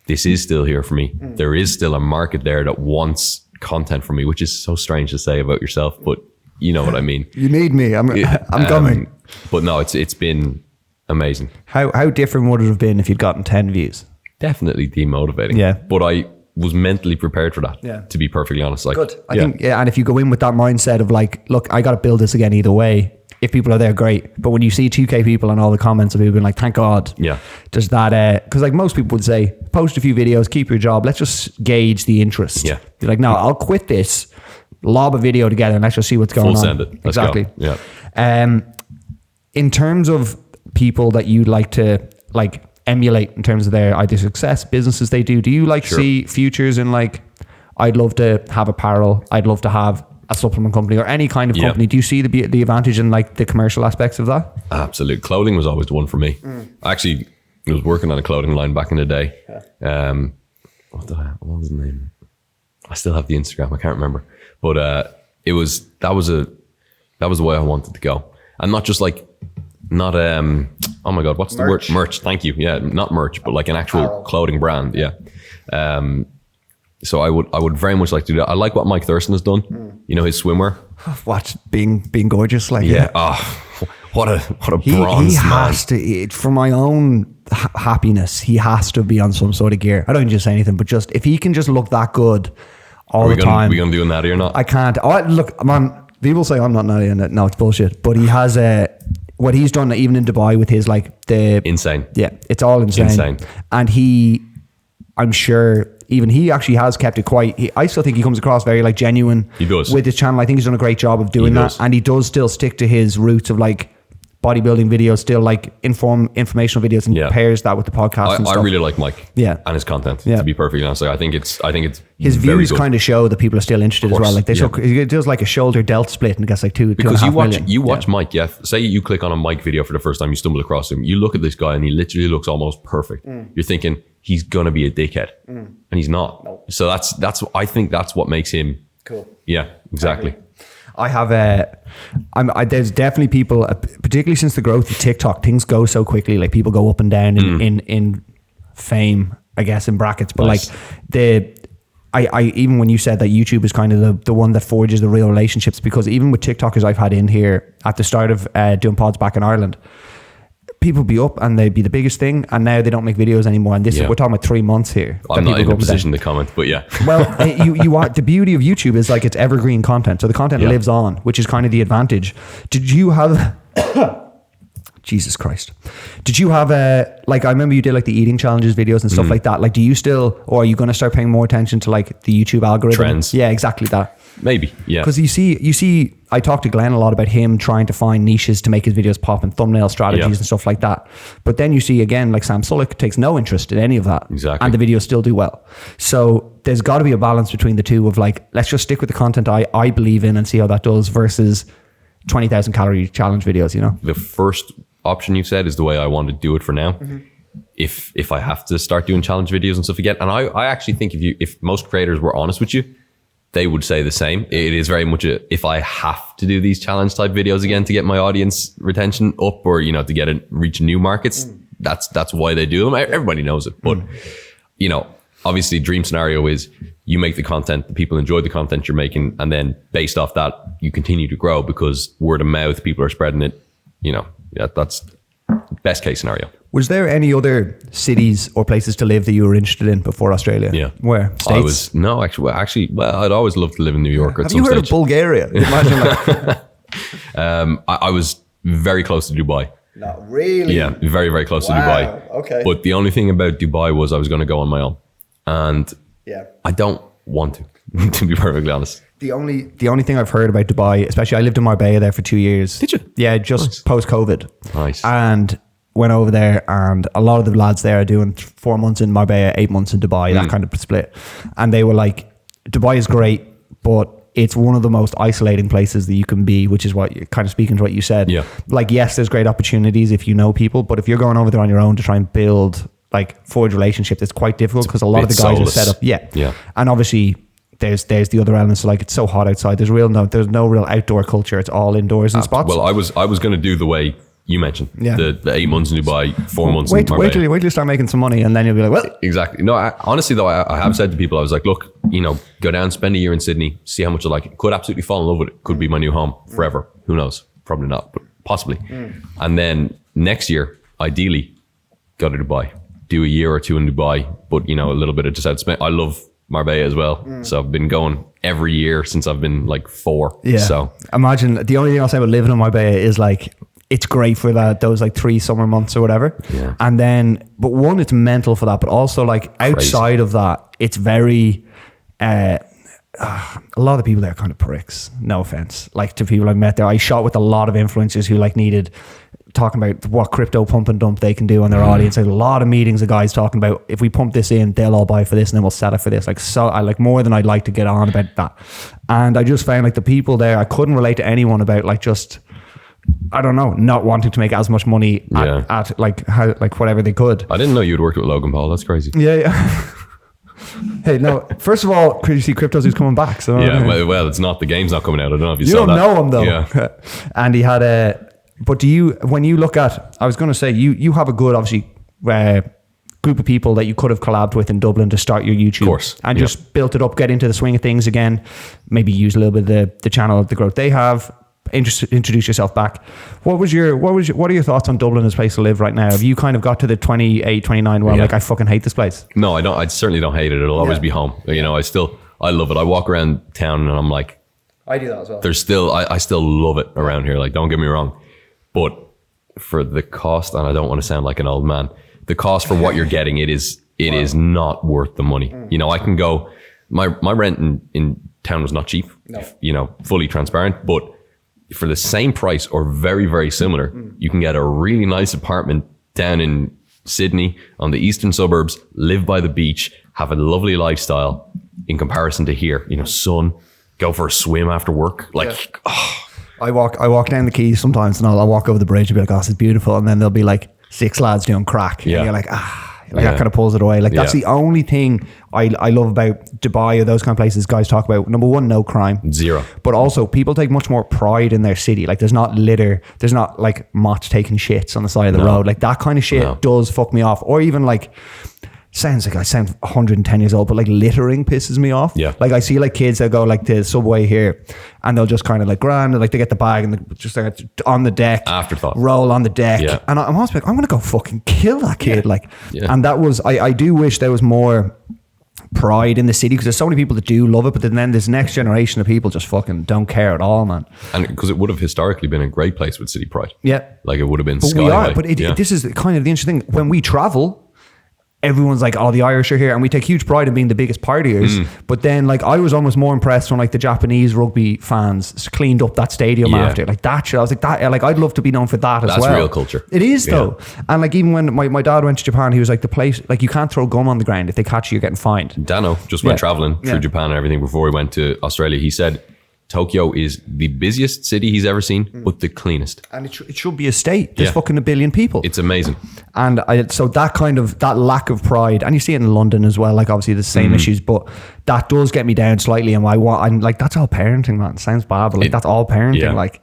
this is still here for me. There is still a market there that wants content from me, which is so strange to say about yourself, but you know what I mean. You need me. I'm coming. But no, it's been amazing. How different would it have been if you'd gotten 10 views? Definitely demotivating. Yeah. But I was mentally prepared for that. Yeah. To be perfectly honest. Like, good. I think, and if you go in with that mindset of like, look, I got to build this again either way. If people are there, great. But when you see 2k people and all the comments of people being like, thank God. Yeah. Does that, because like most people would say, post a few videos, keep your job. Let's just gauge the interest. Yeah. You're like, no, I'll quit this, lob a video together and let's just see what's going on. Full send it. Let's exactly. Go. Yeah. In terms of people that you'd like to like emulate in terms of their either success, businesses they do you like see futures in like, I'd love to have apparel, I'd love to have a supplement company or any kind of company? Do you see the advantage in like the commercial aspects of that? Absolutely. Clothing was always the one for me. I actually was working on a clothing line back in the day. What was the name? I still have the Instagram. I can't remember, but that was the way I wanted to go, and not just like oh my God, what's the word? Merch. Thank you. Yeah, not merch, but like an actual clothing brand. Yeah. So I would very much like to do that. I like what Mike Thurston has done. You know, his swimwear. What, being gorgeous, like yeah. Oh, what a bronze he man. Has to, for my own happiness, he has to be on some sort of gear. I don't just say anything, but just if he can just look that good all the time. Are we gonna do natty or not? I can't. Look, man. People say I'm not natty, and no, it's bullshit. But he has what he's done even in Dubai with his like the insane. Yeah, it's all insane. And I'm sure. Even he actually has kept it quite. I still think he comes across very like genuine. He does with his channel. I think he's done a great job of doing that, and he does still stick to his roots of like bodybuilding videos, still like informational videos, and pairs that with the podcast. And stuff. I really like Mike, and his content. To be perfectly honest, like, I think it's his very views good. kind of show that people are still interested as well. Like they show, he does like a shoulder delt split and gets like because you watch million. Mike. Yeah, say you click on a Mike video for the first time, you stumble across him. You look at this guy and he literally looks almost perfect. You're thinking he's gonna be a dickhead, and he's not. No. So I think that's what makes him cool. Yeah, exactly. I have there's definitely people, particularly since the growth of TikTok, things go so quickly. Like people go up and down in fame, I guess, in brackets. But nice. like I even when you said that YouTube is kind of the one that forges the real relationships, because even with TikTokers I've had in here at the start of doing pods back in Ireland, people be up and they'd be the biggest thing, and now they don't make videos anymore. And this is, we're talking about 3 months here. I'm not in a position to comment, but yeah. Well, you are, the beauty of YouTube is like it's evergreen content, so the content lives on, which is kind of the advantage. Did you have Jesus Christ? Did you have like I remember you did like the eating challenges videos and stuff like that. Like, do you still, or are you going to start paying more attention to like the YouTube algorithm? Trends. Yeah, exactly that. Maybe, yeah. Because you see, I talked to Glenn a lot about him trying to find niches to make his videos pop and thumbnail strategies and stuff like that. But then you see again, like Sam Sulek takes no interest in any of that. Exactly. And the videos still do well. So there's got to be a balance between the two of like, let's just stick with the content I believe in and see how that does versus 20,000 calorie challenge videos, you know? The first option you said is the way I want to do it for now. If I have to start doing challenge videos and stuff again, and I actually think if most creators were honest with you, they would say the same. It is very much if I have to do these challenge type videos again to get my audience retention up, or, you know, to get it reach new markets, that's why they do them. Everybody knows it. But, you know, obviously dream scenario is you make the content, the people enjoy the content you're making, and then based off that, you continue to grow because word of mouth, people are spreading it, you know. Yeah, that's best case scenario. Was there any other cities or places to live that you were interested in before Australia? Yeah. Where? States? I'd always loved to live in New York. Have you heard of Bulgaria? Imagine like. I was very close to Dubai. Not really? Yeah, very, very close to Dubai. Okay. But the only thing about Dubai was I was going to go on my own. And I don't want to. to be perfectly honest. The only thing I've heard about Dubai, especially I lived in Marbella there for 2 years. Did you? Yeah, just post-COVID. Nice. And went over there, and a lot of the lads there are doing 4 months in Marbella, 8 months in Dubai, that kind of split. And they were like, Dubai is great, but it's one of the most isolating places that you can be, which is what you're kind of speaking to what you said. Yeah. Like, yes, there's great opportunities if you know people, but if you're going over there on your own to try and build, like, forge relationships, it's quite difficult because a lot of the guys soulless. are set up. Yeah. Yeah. And obviously there's the other elements, like it's so hot outside. There's no real outdoor culture. It's all indoors in spots. Well, I was going to do the way you mentioned. Yeah. The 8 months in Dubai, 4 months in wait Marbella. till you start making some money, and then you'll be like, well, Exactly. No, honestly though, I have said to people, I was like, look, go down, spend a year in Sydney, see how much I like it. Could absolutely fall in love with it. Could be my new home forever. Who knows? Probably not, but possibly. And then next year, ideally, go to Dubai. Do a year or two in Dubai, but a little bit of just out Spain. I love Marbella as well. So I've been going every year since I've been like 4. yeah. So Imagine, the only thing I'll say about living in Marbella is like, it's great for those like 3 summer months or whatever. Yeah. And then, but one, it's mental for that, but also like outside of that, it's very, a lot of the people there are kind of pricks. No offense. Like to people I've met there, I shot with a lot of influencers who like needed talking about what crypto pump and dump they can do on their audience. Like a lot of meetings of guys talking about, if we pump this in, they'll all buy for this and then we'll sell it for this. Like, so I like more than I'd like to get on about that. And I just found like the people there, I couldn't relate to anyone about like just, I don't know, not wanting to make as much money at like how, like whatever they could. I didn't know you'd worked with Logan Paul. That's crazy. Yeah. Hey, no, first of all, could you see Cryptos who's coming back? So Yeah, well, it's not, the game's not coming out. I don't know if you you saw don't that. know him though. Yeah. And he had but when you look at, I was going to say, you have a good, obviously, group of people that you could have collabed with in Dublin to start your YouTube. Of course. And Yep. just built it up, get into the swing of things again, maybe use a little bit of the channel, the growth they have, introduce yourself back. What are your thoughts on Dublin as a place to live right now? Have you kind of got to the 28, 29 where I'm like, I fucking hate this place? No, I don't. I certainly don't hate it. It'll always be home. I love it. I walk around town and I'm like, I do that as well. there's still, I still love it around here. Like, don't get me wrong. But for the cost, and I don't want to sound like an old man, the cost for what you're getting, it is not worth the money. I can go, my rent in town was not cheap, fully transparent, but for the same price or very, very similar, you can get a really nice apartment down in Sydney on the eastern suburbs, live by the beach, have a lovely lifestyle in comparison to here, sun, go for a swim after work. Like, I walk down the quays sometimes and I'll walk over the bridge and be like, oh, this is beautiful. And then there'll be like 6 lads doing crack. Yeah. And you're like, that kind of pulls it away. Like that's the only thing I love about Dubai or those kind of places guys talk about. Number one, no crime. 0. But also people take much more pride in their city. Like there's not litter. There's not like moths taking shits on the side of the road. Like that kind of shit does fuck me off. Or even like, sounds like I sound 110 years old, but like littering pisses me off. Yeah. Like I see like kids that go like to the subway here and they'll just kind of like grind, like they get the bag and they just like on the deck. Afterthought. Roll on the deck. Yeah. And I'm almost like, I'm going to go fucking kill that kid. Like, Yeah. and that was, I do wish there was more pride in the city because there's so many people that do love it, but then this next generation of people just fucking don't care at all, man. And because it would have historically been a great place with city pride. Yeah. Like it would have been But sky we are, high. but this is kind of the interesting thing. When we travel, everyone's like, oh, the Irish are here, and we take huge pride in being the biggest partiers. But then like I was almost more impressed when like the Japanese rugby fans cleaned up that stadium after, like that shit. I was like, that, like I'd love to be known for that as well. That's real culture. It is though. And like even when my dad went to Japan, he was like, the place, like you can't throw gum on the ground. If they catch you, you're getting fined. Dano just went traveling through Japan and everything before he went to Australia. He said Tokyo is the busiest city he's ever seen, but the cleanest. And it should be a state. There's fucking 1 billion people. It's amazing. And so that lack of pride, and you see it in London as well, like obviously the same issues, but that does get me down slightly. And I'm like, that's all parenting, man. It sounds bad, but like that's all parenting. Yeah. Like,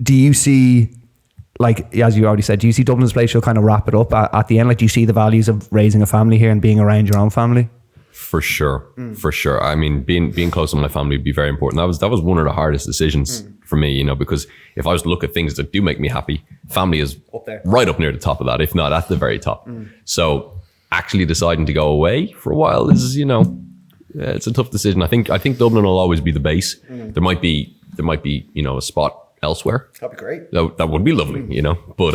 do you see, like, as you already said, do you see Dublin's place, you'll kind of wrap it up at the end? Like, do you see the values of raising a family here and being around your own family? For sure. For sure. I mean, being close to my family would be very important. That was one of the hardest decisions for me, because if I was to look at things that do make me happy, family is Up there. right up near the top of that, if not at the very top. So actually deciding to go away for a while is, it's a tough decision. I think Dublin will always be the base. There might be, a spot elsewhere. That'd be great. That would be lovely, but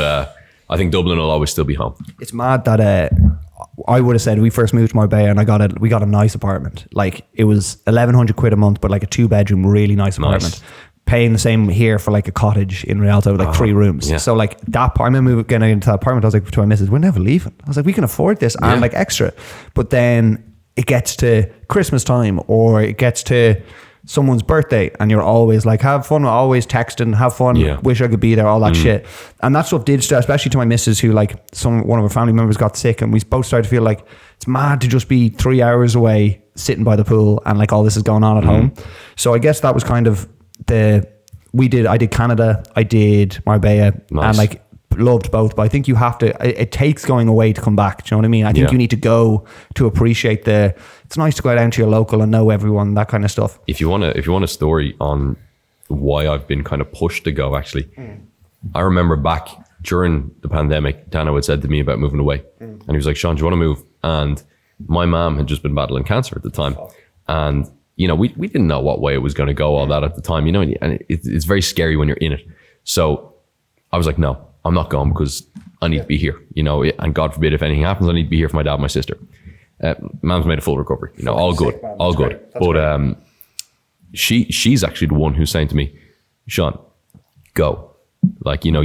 I think Dublin will always still be home. It's mad that I would have said we first moved to Marbella and we got a nice apartment. Like it was 1,100 quid a month, but like a 2-bedroom, really nice apartment. Paying the same here for like a cottage in Rialto, like 3 rooms. Yeah. So like that part, I remember getting into that apartment, I was like to my missus, we're never leaving. I was like, we can afford this and like extra. But then it gets to Christmas time or it gets to someone's birthday and you're always like, have fun, always texting, have fun, wish I could be there, all that shit. And that stuff did, especially to my missus who like one of her family members got sick and we both started to feel like it's mad to just be 3 hours away sitting by the pool and like all this is going on at home. So I guess that was kind of I did Canada, I did Marbella, and like loved both, but I think you have to, it takes going away to come back. Do you know what I mean? I think you need to go to appreciate it's nice to go down to your local and know everyone, that kind of stuff. If you want a story on why I've been kind of pushed to go, actually, I remember back during the pandemic, Dano had said to me about moving away, and he was like, Sean, do you want to move? And my mom had just been battling cancer at the time, and you know, we didn't know what way it was going to go, all that at the time, you know, and it's very scary when you're in it. So I was like, no, I'm not going because I need to be here, you know, and God forbid if anything happens, I need to be here for my dad and my sister. Mom's made a full recovery, you know, all good. But she's actually the one who's saying to me, Sean, go. Like, you know,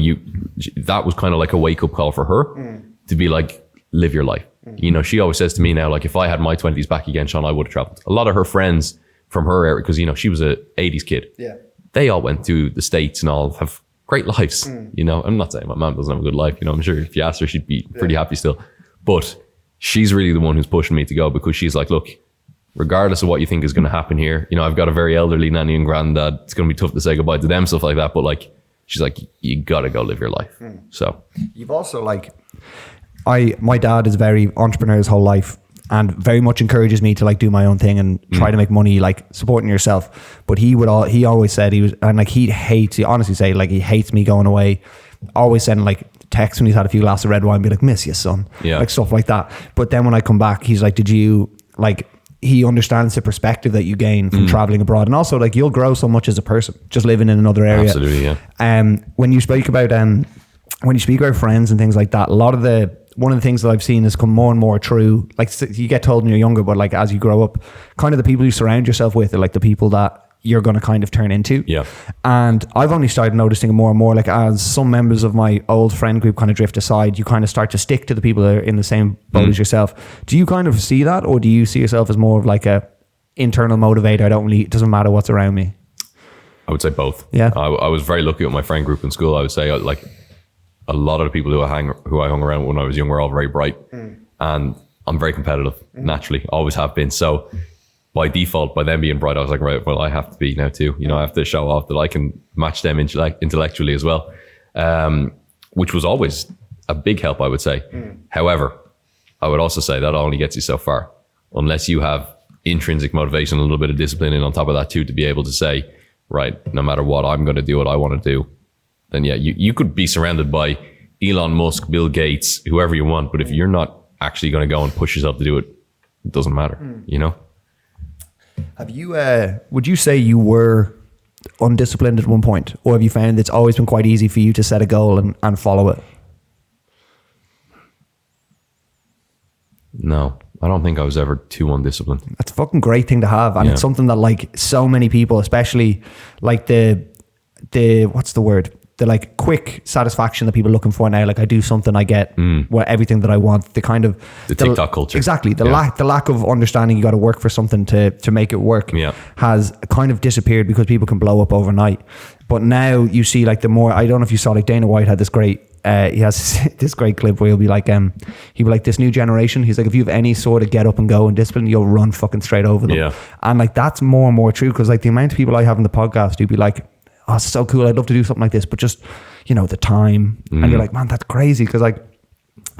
that was kind of like a wake up call for her to be like, live your life. You know, she always says to me now, like, if I had my 20s back again, Sean, I would have traveled. A lot of her friends from her area, because, you know, she was a 80s kid. Yeah. They all went to the States and all have great lives. You know, I'm not saying my mom doesn't have a good life. You know, I'm sure if you asked her, she'd be pretty happy still. But she's really the one who's pushing me to go, because she's like, look, regardless of what you think is going to happen here, you know, I've got a very elderly nanny and granddad. It's going to be tough to say goodbye to them, stuff like that. But like, she's like, you got to go live your life. So you've also like, my dad is very entrepreneur his whole life and very much encourages me to like do my own thing and try to make money, like supporting yourself. But he always said he honestly say like he hates me going away, always sending like texts when he's had a few glasses of red wine, be like, miss you son, like stuff like that. But then when I come back, he's like, he understands the perspective that you gain from traveling abroad, and also like you'll grow so much as a person just living in another area. Absolutely, yeah. When you speak about friends and things like that, one of the things that I've seen has come more and more true. Like you get told when you're younger, but like as you grow up, kind of the people you surround yourself with are like the people that you're going to kind of turn into. Yeah. And I've only started noticing it more and more, like as some members of my old friend group kind of drift aside, you kind of start to stick to the people that are in the same boat as yourself. Do you kind of see that, or do you see yourself as more of like a internal motivator? It doesn't matter what's around me. I would say both. Yeah. I was very lucky with my friend group in school. I would say like a lot of the people who I hung around when I was young were all very bright, and I'm very competitive naturally, always have been. So by default, by them being bright, I was like, right, well, I have to be now too. You know, I have to show off that I can match them intellectually as well, which was always a big help, I would say. However, I would also say that only gets you so far, unless you have intrinsic motivation, a little bit of discipline, and on top of that too, to be able to say, right, no matter what, I'm going to do what I want to do. Then yeah, you could be surrounded by Elon Musk, Bill Gates, whoever you want, but if you're not actually going to go and push yourself to do it, it doesn't matter, you know? Have you, would you say you were undisciplined at one point, or have you found it's always been quite easy for you to set a goal and follow it? No, I don't think I was ever too undisciplined. That's a fucking great thing to have. And it's something that like so many people, especially like the what's the word? The like quick satisfaction that people are looking for now. Like I do something, I get everything that I want. The kind of the TikTok culture. Exactly. The lack of understanding you got to work for something to make it work has kind of disappeared because people can blow up overnight. But now you see like the more, I don't know if you saw like Dana White had this great, he has this great clip where he'll be like, this new generation. He's like, if you have any sort of get up and go and discipline, you'll run fucking straight over them. Yeah. And like, that's more and more true. Cause like the amount of people I have in the podcast who'd be like, oh, it's so cool, I'd love to do something like this, but just, you know, the time. And you're like, man, that's crazy. Because like,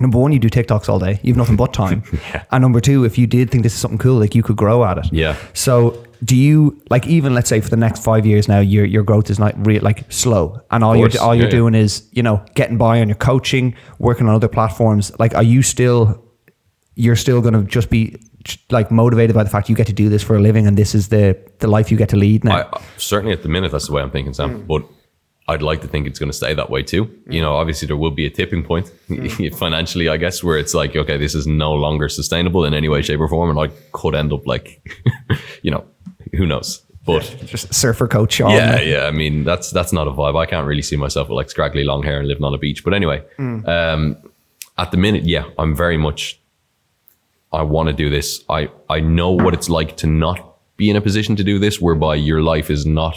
number one, you do TikToks all day, you have nothing but time. And number two, if you did think this is something cool, like you could grow at it. Yeah. So do you, like, even let's say for the next 5 years now, your growth is not like slow, and all you're doing is, you know, getting by on your coaching, working on other platforms. Like, you're still going to just be like motivated by the fact you get to do this for a living and this is the life you get to lead now? Certainly at the minute, that's the way I'm thinking, Sam. But I'd like to think it's going to stay that way too. You know, obviously there will be a tipping point financially, I guess, where it's like, okay, this is no longer sustainable in any way, shape or form. And I could end up like, you know, who knows? But just surfer coat Sean. Yeah. I mean, that's not a vibe. I can't really see myself with like scraggly long hair and living on a beach. But anyway, at the minute, yeah, I'm very much, I want to do this. I know what it's like to not be in a position to do this, whereby your life is not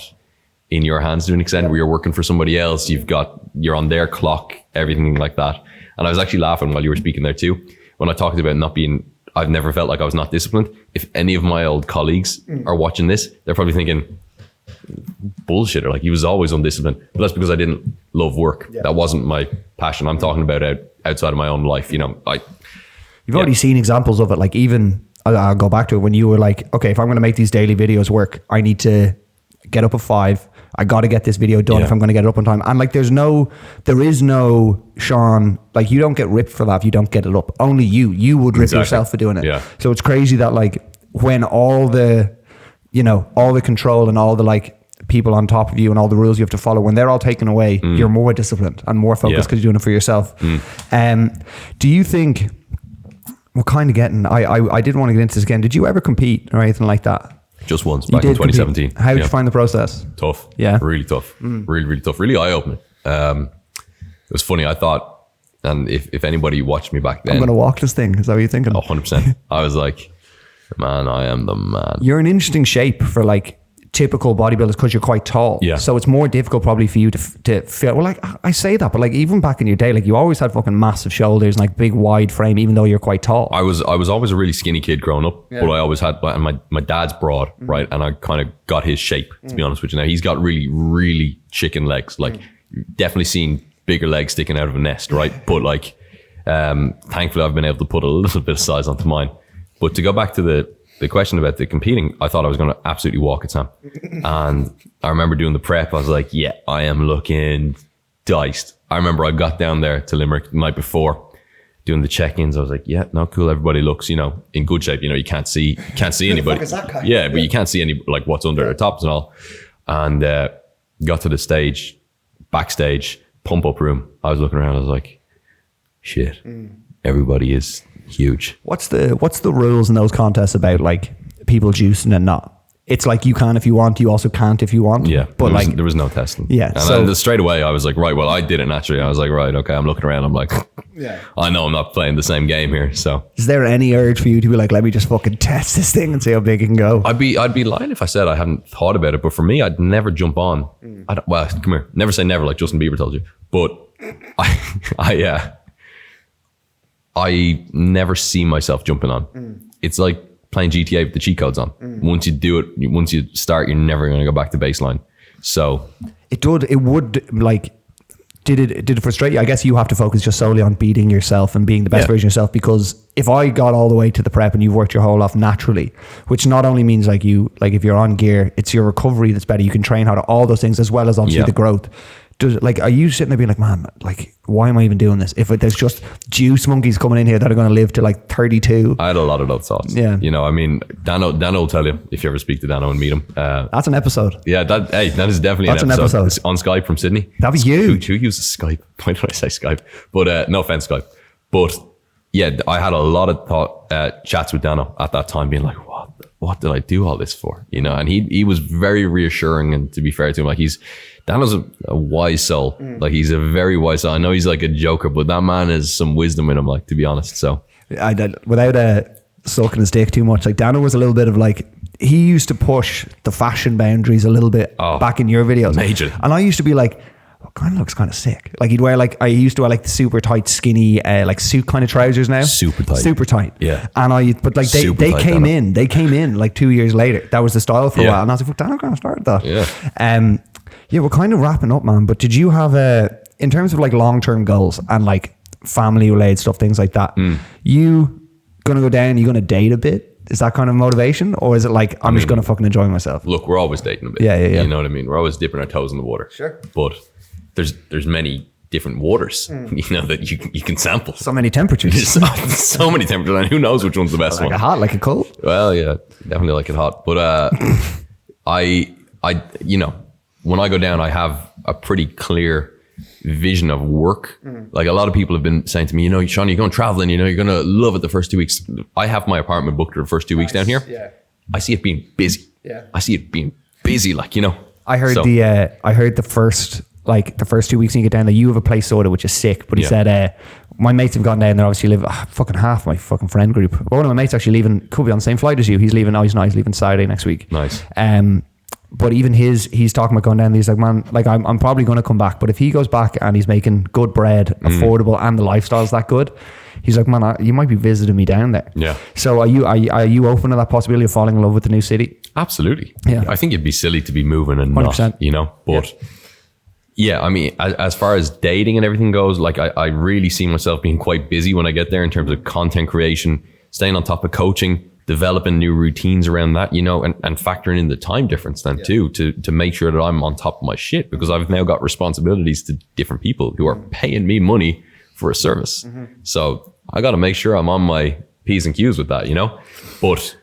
in your hands to an extent, where you're working for somebody else. You're on their clock, everything like that. And I was actually laughing while you were speaking there too, when I talked about not being, I've never felt like I was not disciplined. If any of my old colleagues are watching this, they're probably thinking, bullshitter, like he was always undisciplined. But that's because I didn't love work. Yeah. That wasn't my passion. I'm talking about outside of my own life. You know, you've already seen examples of it. Like even, I'll go back to it when you were like, okay, if I'm going to make these daily videos work, I need to get up at 5. I got to get this video done if I'm going to get it up on time. And like, there is no Sean, like you don't get ripped for that if you don't get it up. Only you would rip yourself for doing it. Yeah. So it's crazy that like when all the, you know, all the control and all the like people on top of you and all the rules you have to follow, when they're all taken away, you're more disciplined and more focused because you're doing it for yourself. Do you think, we're kind of getting, I did want to get into this again. Did you ever compete or anything like that? Just once, back in 2017. Compete. How did you find the process? Tough. Yeah. Really tough. Really, really tough. Really eye-opening. It was funny. I thought, and if anybody watched me back then, I'm going to walk this thing. Is that what you're thinking? 100%. I was like, man, I am the man. You're in interesting shape for like typical bodybuilders because you're quite tall. Yeah. So it's more difficult probably for you to feel, well, like I say that, but like even back in your day, like you always had fucking massive shoulders and like big wide frame, even though you're quite tall. I was always a really skinny kid growing up, but I always had, and my dad's broad, right? And I kind of got his shape, to be honest with you. Now he's got really, really chicken legs, like definitely seen bigger legs sticking out of a nest, right? But like, thankfully I've been able to put a little bit of size onto mine. But to go back to the question about the competing, I thought I was going to absolutely walk it, Sam. And I remember doing the prep. I was like, yeah, I am looking diced. I remember I got down there to Limerick the night before doing the check-ins. I was like, yeah, no, cool. Everybody looks, you know, in good shape. You know, you can't see anybody. Who the fuck is that guy? Yeah, but you can't see any, like what's under their tops and all. And got to the stage, backstage, pump up room. I was looking around. I was like, shit, everybody is huge. What's the rules in those contests about like people juicing and not? It's like you can if you want, you also can't if you want. Yeah, but there was no testing. Yeah, and so straight away I was like, right, well, I did it naturally. I was like, right, okay, I'm looking around. I'm like, yeah, I know I'm not playing the same game here. So, is there any urge for you to be like, let me just fucking test this thing and see how big it can go? I'd be lying if I said I hadn't thought about it. But for me, I'd never jump on. Well, come here, never say never, like Justin Bieber told you. But I never see myself jumping on. It's like playing GTA with the cheat codes on. Once you do it, once you start, you're never going to go back to baseline. So it would like, did it frustrate you? I guess you have to focus just solely on beating yourself and being the best version of yourself, because if I got all the way to the prep and you've worked your whole life naturally, which not only means like if you're on gear, it's your recovery that's better. You can train how to all those things as well as obviously the growth. Are you sitting there being like, man, like, why am I even doing this? If there's just juice monkeys coming in here that are going to live to like 32. I had a lot of those thoughts. Yeah. You know, I mean, Dano will tell you if you ever speak to Dano and meet him. That's an episode. Yeah, that is definitely an episode. It's on Skype from Sydney. That'd be huge. Who uses Skype? Why did I say Skype? But no offense, Skype. But yeah, I had a lot of chats with Dano at that time, being like, what did I do all this for? You know, and he was very reassuring, and to be fair to him, like Dano's a wise soul. Like he's a very wise soul. I know he's like a joker, but that man has some wisdom in him, like, to be honest. So without sucking his dick too much, like Dano was a little bit of like, he used to push the fashion boundaries a little bit back in your videos. Major. And I used to be like, kind of looks kind of sick. Like he'd wear like, I used to wear like the super tight skinny like suit kind of trousers now. Super tight. Yeah. And but like they came in like 2 years later. That was the style for a while. And I was like, fuck, Dano kind of started that. Yeah. Yeah, we're kind of wrapping up, man. But did you have in terms of like long-term goals and like family-related stuff, things like that, you going to go down, you going to date a bit? Is that kind of motivation? Or is it like, I'm just going to fucking enjoy myself? Look, we're always dating a bit. Yeah. You know what I mean? We're always dipping our toes in the water. Sure. But there's many different waters, you know, that you can sample. So many temperatures. so many temperatures. And who knows which one's the best one? Like a hot, like a cold? Well, yeah, definitely like it hot. But I you know, when I go down, I have a pretty clear vision of work. Like a lot of people have been saying to me, you know, Sean, you're going traveling, you know, you're going to love it the first 2 weeks. I have my apartment booked for the first 2 weeks down here. Yeah. I see it being busy. Yeah. I see it being busy, like, you know. I heard the first 2 weeks when you get down there, you have a place sorted, which is sick. But he said, my mates have gone down there, obviously live fucking half my fucking friend group. But one of my mates actually leaving, could be on the same flight as you. He's leaving, he's leaving Saturday next week. Nice. But even he's talking about going down there. He's like, man, like I'm probably going to come back. But if he goes back and he's making good bread, affordable, and the lifestyle's that good, he's like, man, you might be visiting me down there. Yeah. So are you open to that possibility of falling in love with the new city? Absolutely. Yeah. I think it'd be silly to be moving and 100%. not, you know. But yeah, I mean, as far as dating and everything goes, like I really see myself being quite busy when I get there in terms of content creation, staying on top of coaching, developing new routines around that, you know, and factoring in the time difference then too, to make sure that I'm on top of my shit, because I've now got responsibilities to different people who are paying me money for a service. So I got to make sure I'm on my P's and Q's with that, you know. But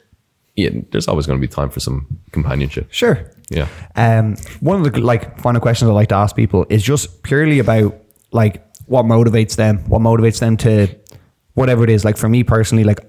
yeah, there's always going to be time for some companionship. Sure. Yeah. One of the final questions I like to ask people is just purely about like what motivates them to whatever it is. Like for me personally, like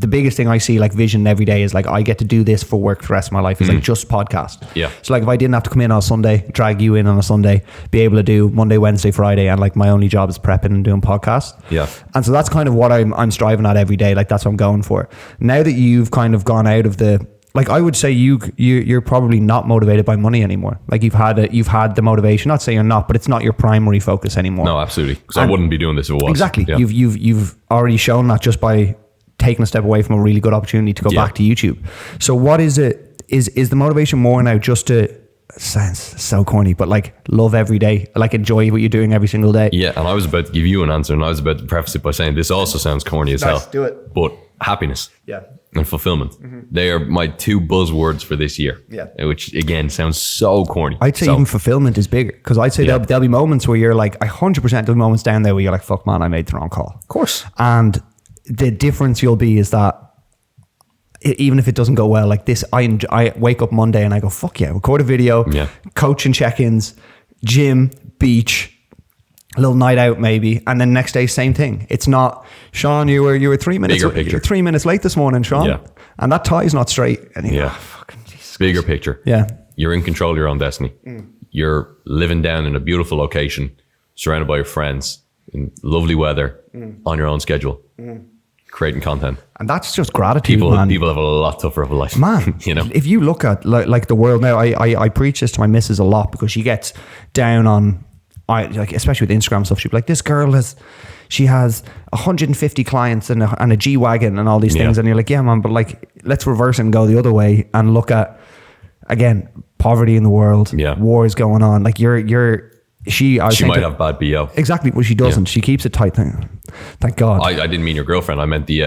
the biggest thing I see like vision every day is like I get to do this for work for the rest of my life. It's like just podcast. Yeah. So like if I didn't have to come in on a Sunday, drag you in on a Sunday, be able to do Monday, Wednesday, Friday, and like my only job is prepping and doing podcasts. Yeah. And so that's kind of what I'm striving at every day. Like that's what I'm going for. Now that you've kind of gone out of the, like I would say you're probably not motivated by money anymore. Like you've had the motivation. Not say you're not, but it's not your primary focus anymore. No, absolutely. Because I wouldn't be doing this if it was. Exactly. Yeah. You've already shown that just by taking a step away from a really good opportunity to go back to YouTube. So what is it? Is the motivation more now just to, sounds so corny, but like love every day, like enjoy what you're doing every single day? Yeah, and I was about to give you an answer, and I was about to preface it by saying this also sounds corny as hell. Do it. But happiness. Yeah. And fulfillment. They are my two buzzwords for this year. Yeah. Which again sounds so corny. I'd say even fulfillment is bigger, because I'd say there'll be moments where you're like 100% there'll be moments down there where you're like, fuck man, I made the wrong call. Of course. And the difference you'll be is that even if it doesn't go well, like this, I wake up Monday and I go, fuck yeah, record a video, coaching check-ins, gym, beach, a little night out maybe, and then next day same thing. It's not, Sean, you were 3 minutes Bigger 3 minutes late this morning, Sean, and that tie's not straight. And you go, fucking Jesus Bigger Christ. picture. Yeah. You're in control of your own destiny. You're living down in a beautiful location, surrounded by your friends, in lovely weather, on your own schedule, creating content. And that's just gratitude, man. People have a lot tougher of a life. Man, you know, if you look at like the world now, I preach this to my missus a lot, because she gets down on, like especially with Instagram stuff, she'd be like, this girl she has 150 clients and a G-Wagon and all these things. And you're like, yeah, man, but like, let's reverse it and go the other way and look at, again, poverty in the world, wars going on. Like she might have bad BO. Exactly, well, she doesn't. She keeps it tight. Thank God. I didn't mean your girlfriend. I meant the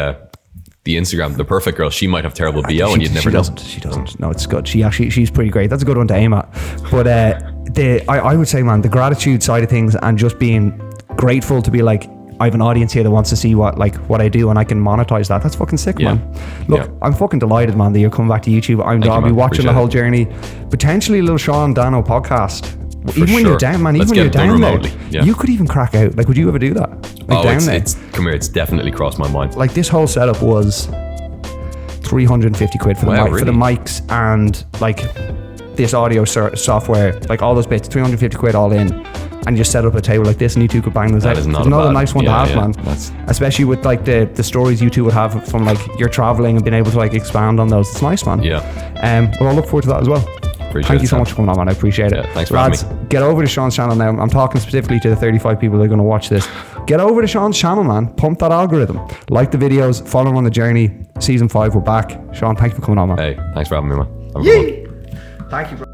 Instagram, the perfect girl. She might have terrible BO and you'd never know. She doesn't. No, it's good. She's pretty great. That's a good one to aim at. But I would say, man, the gratitude side of things and just being grateful to be like, I have an audience here that wants to see what I do and I can monetize that. That's fucking sick, man. Look, I'm fucking delighted, man, that you're coming back to YouTube. I'll be watching the whole journey. Potentially a little Sean Dano podcast. Even when you're down, man, even when you're down there, you could even crack out. Like, would you ever do that? Like down there? Come here, it's definitely crossed my mind. Like this whole setup was 350 quid for the mic, for the mics and like this audio software, like all those bits, 350 quid all in. And you just set up a table like this and you two could bang those out. That is not a nice one to have, man. That's, especially with like the stories you two would have from like your traveling and being able to like expand on those. It's nice, man. Well, I'll look forward to that as well. Thank you so much for coming on, man. I appreciate it. Thanks for Lads, having me. Get over to Sean's channel now. I'm talking specifically to the 35 people that are going to watch this. Get over to Sean's channel, man. Pump that algorithm. Like the videos. Follow him on the journey. Season 5, we're back. Sean, thank you for coming on, man. Hey, thanks for having me, man. Thank you, bro.